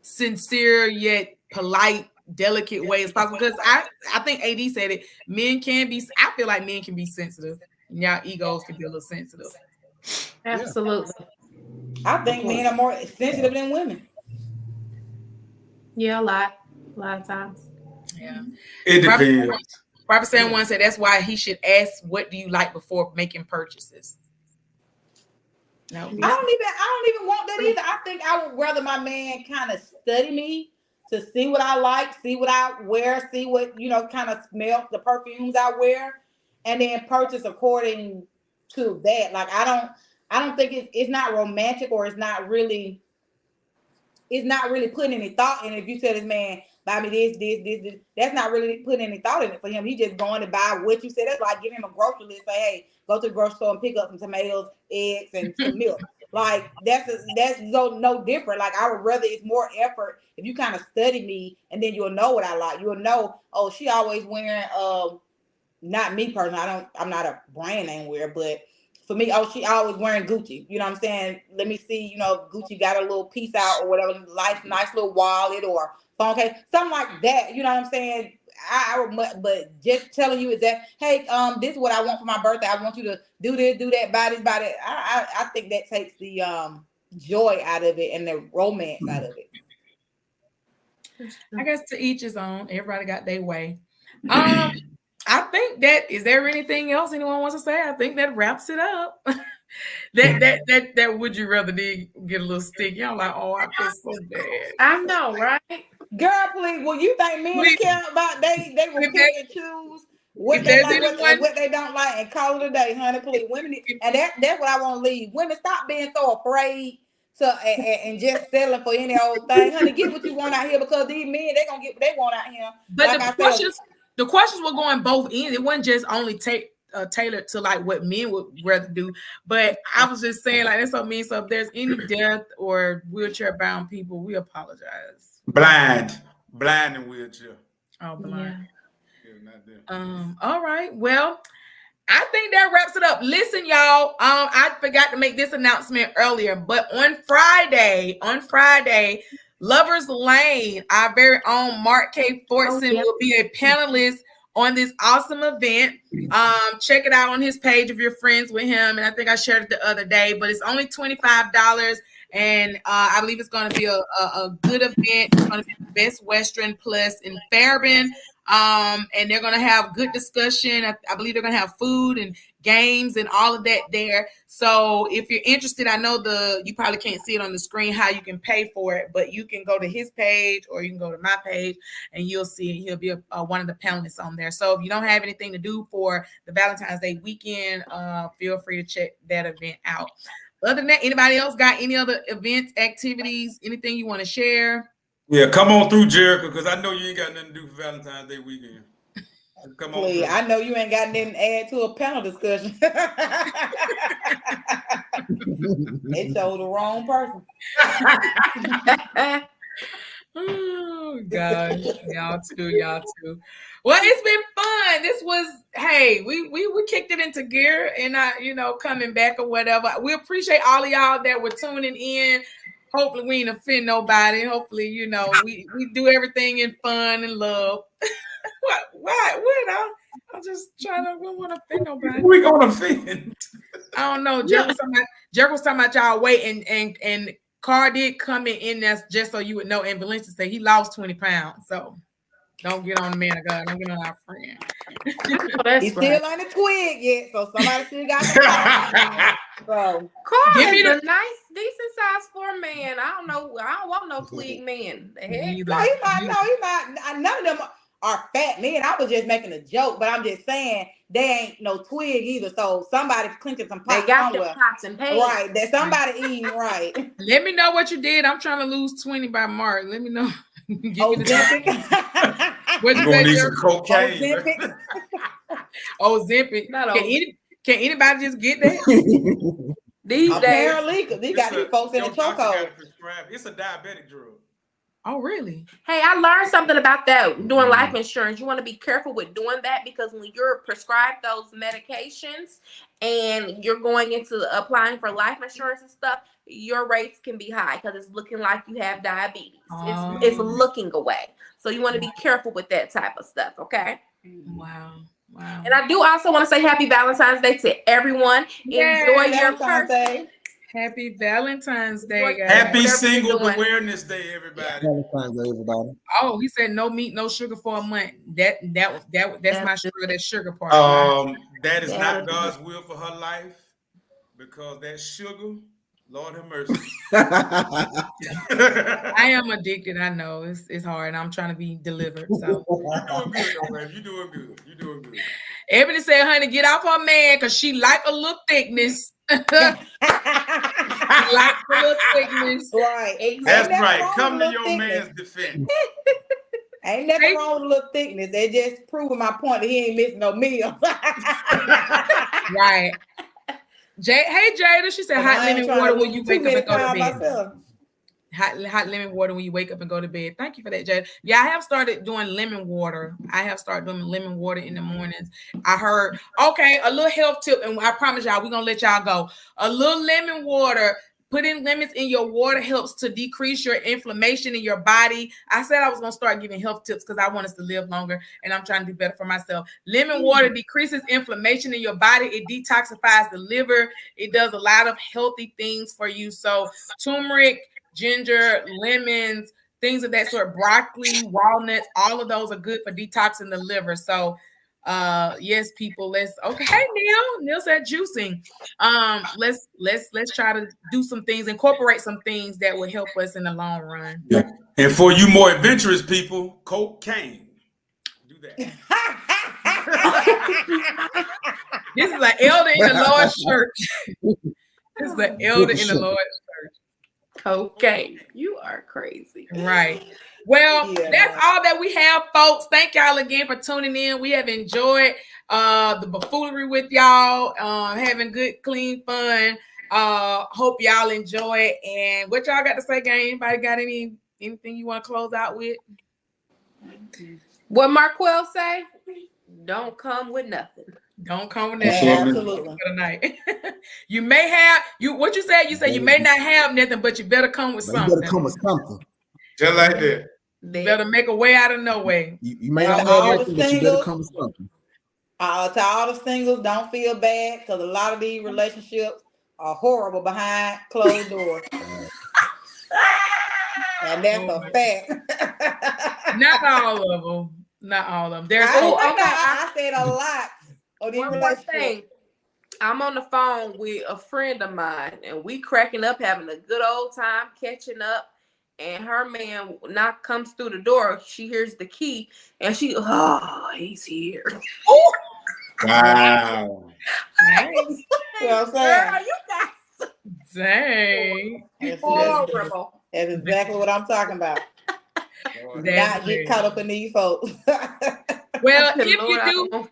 sincere yet polite, delicate way as possible. Because I think AD said it. I feel like men can be sensitive. Y'all egos can be a little sensitive. Absolutely. I think men are more sensitive than women. Yeah, a lot of times. Yeah, it depends. Robert Sam one said that's why he should ask, "What do you like?" before making purchases. No, I don't even want that either. I think I would rather my man kind of study me to see what I like, see what I wear, see what, you know, kind of smell the perfumes I wear, and then purchase according to that. Like I don't think it's not romantic, or it's not really putting any thought in it. If you tell this man, buy me this, that's not really putting any thought in it for him. He just going to buy what you said. That's like giving him a grocery list. Say, hey, go to the grocery store and pick up some tomatoes, eggs, and some milk. Like that's no different. Like I would rather it's more effort if you kind of study me, and then you'll know what I like. You'll know, oh, she always wearing not me personally. I'm not a brand name wearer, but for me, oh, she always wearing Gucci. You know what I'm saying? Let me see, you know, Gucci got a little piece out or whatever, nice little wallet or phone case, something like that. You know what I'm saying? I would, but just telling you is that, hey, this is what I want for my birthday. I want you to do this, do that, buy this, buy that. I think that takes the joy out of it and the romance out of it. I guess to each his own. Everybody got their way. I think that is there anything else anyone wants to say? I think that wraps it up. that would you rather did get a little sticky. I'm like, oh, I feel so bad. I know, right? Girl, please. Well, you think men care about they will pick and choose what they like, what they don't like, and call it a day, honey. Please, women, and that's what I want to leave. Women, stop being so afraid to and just settling for any old thing, honey. Get what you want out here, because these men, they gonna get what they want out here. But like the questions were going both ends. It wasn't just only tailored to like what men would rather do. But I was just saying, like, that's what I mean. So if there's any deaf or wheelchair bound people, we apologize. Blind and wheelchair. Oh, blind. Yeah, not there. All right. Well, I think that wraps it up. Listen, y'all. I forgot to make this announcement earlier, but on Friday, Lovers Lane, our very own Mark K. Fortson will be a panelist on this awesome event. Check it out on his page if you're friends with him. And I think I shared it the other day, but it's only $25. And I believe it's going to be a good event. It's going to be the Best Western Plus in Fairburn. And they're going to have good discussion. I believe they're going to have food and games and all of that there. So if you're interested, I know you probably can't see it on the screen how you can pay for it, but you can go to his page or you can go to my page and you'll see it. He'll be one of the panelists on there. So if you don't have anything to do for the Valentine's Day weekend, feel free to check that event out. Other than that, anybody else got any other events, activities, anything you want to share? Yeah, come on through, Jericho, because I know you ain't got nothing to do for Valentine's Day weekend. Come on. Please, I know you ain't got nothing to add to a panel discussion. They told the wrong person. Oh gosh, y'all too. Well, it's been fun. This was, hey, we kicked it into gear, and coming back or whatever. We appreciate all of y'all that were tuning in. Hopefully we ain't offend nobody. Hopefully, we do everything in fun and love. What? I'm just trying to. We don't want to offend nobody. We gonna offend? I don't know. Jerk was talking about y'all weight, and Carr did come in there just so you would know. And Valencia said he lost 20 pounds. So don't get on the man of God. Don't get on our friend. He's still on the twig yet, so somebody still got the so Carr is a nice, decent size for a man. I don't know. I don't want no twig man. The heck? He might. None of them are fat men. I was just making a joke, but I'm just saying they ain't no twig either. So somebody's clinking some pots. They got somewhere. Them pots and pans. Right. That somebody eating right. Let me know what you did. I'm trying to lose 20 by March. Let me know. Ozempic. What you need some cocaine. Ozempic. Can anybody just get that? These days, they got these folks in the chokehold. It's a diabetic drug. Oh, really? Hey, I learned something about that doing life insurance. You want to be careful with doing that, because when you're prescribed those medications and you're going into applying for life insurance and stuff, your rates can be high because it's looking like you have diabetes. It's looking away. So you want to be careful with that type of stuff, okay? Wow. And I do also want to say happy Valentine's Day to everyone. Enjoy your birthday. Happy Valentine's Day, guys. Happy Singles Awareness Day, everybody. Valentine's Day, everybody. Oh, he said no meat, no sugar for a month. That's my sugar. That sugar part. That is not God's will for her life, because that sugar, Lord have mercy. I am addicted. I know it's hard, and I'm trying to be delivered. So you're doing good. Ebony said, "Honey, get off her man, cause she like a little thickness." Like a little thickness. Right. That's right. Come to your man's defense. Ain't nothing wrong with a little thickness. They just proving my point that he ain't missing no meal. Right. Hey Jada, she said hot lemon water when you wake up and go to bed. Hot lemon water when you wake up and go to bed. Thank you for that, Jada. Yeah, I have started doing lemon water. In the mornings. I heard, okay, a little health tip, and I promise y'all, we're gonna let y'all go. A little lemon water. Putting lemons in your water helps to decrease your inflammation in your body. I said I was going to start giving health tips because I want us to live longer, and I'm trying to do better for myself. Lemon water decreases inflammation in your body. It detoxifies the liver. It does a lot of healthy things for you. So turmeric, ginger, lemons, things of that sort, broccoli, walnuts, all of those are good for detoxing the liver. So Yes, people, let's okay. Hey, Neil said juicing. Let's try to do some things, incorporate some things that will help us in the long run. Yeah. And for you more adventurous people, cocaine. Do that. This is an elder in the Lord's church. This is an elder in the Lord's church. Cocaine. You are crazy. Right. Well, that's all that we have, folks. Thank y'all again for tuning in. We have enjoyed the buffoonery with y'all, having good, clean fun. Hope y'all enjoy it. And what y'all got to say, gang? Anybody got anything you want to close out with? What Marquel say? Don't come with nothing. Don't come with nothing. Absolutely. For the night. You may have what you said. You said you may not have nothing, but you better come with something. You better come with something. Just like that. You better make a way out of no way. You may not have nothing, but you better come with something. To all the singles, don't feel bad, because a lot of these relationships are horrible behind closed doors. And that's a fact. Not all of them. Not all of them. There's I said a lot of these One more relationships. thing. I'm on the phone with a friend of mine, and we cracking up, having a good old time, catching up. And her man comes through the door. She hears the key, and he's here. Wow. Nice. Girl, you guys. Dang. Horrible. That's exactly what I'm talking about. Not get caught up in these folks. Well, Lord,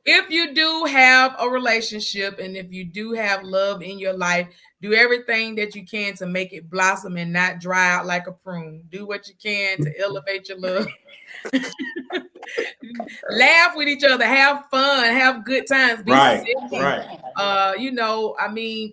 if you do have a relationship and if you do have love in your life, do everything that you can to make it blossom and not dry out like a prune. Do what you can to elevate your love. Laugh with each other, have fun, have good times. Be silly.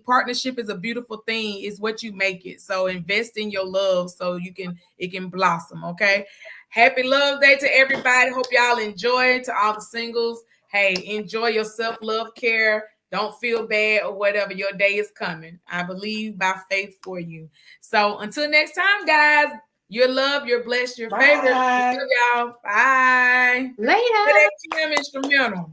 Partnership is a beautiful thing. It's what you make it. So invest in your love so it can blossom. Okay. Happy Love Day to everybody. Hope y'all enjoy it. To all the singles, hey, enjoy your self-love care. Don't feel bad or whatever. Your day is coming. I believe by faith for you. So until next time, guys, you're loved, you're blessed, you're favored. Y'all. Bye. Later. That Kim instrumental.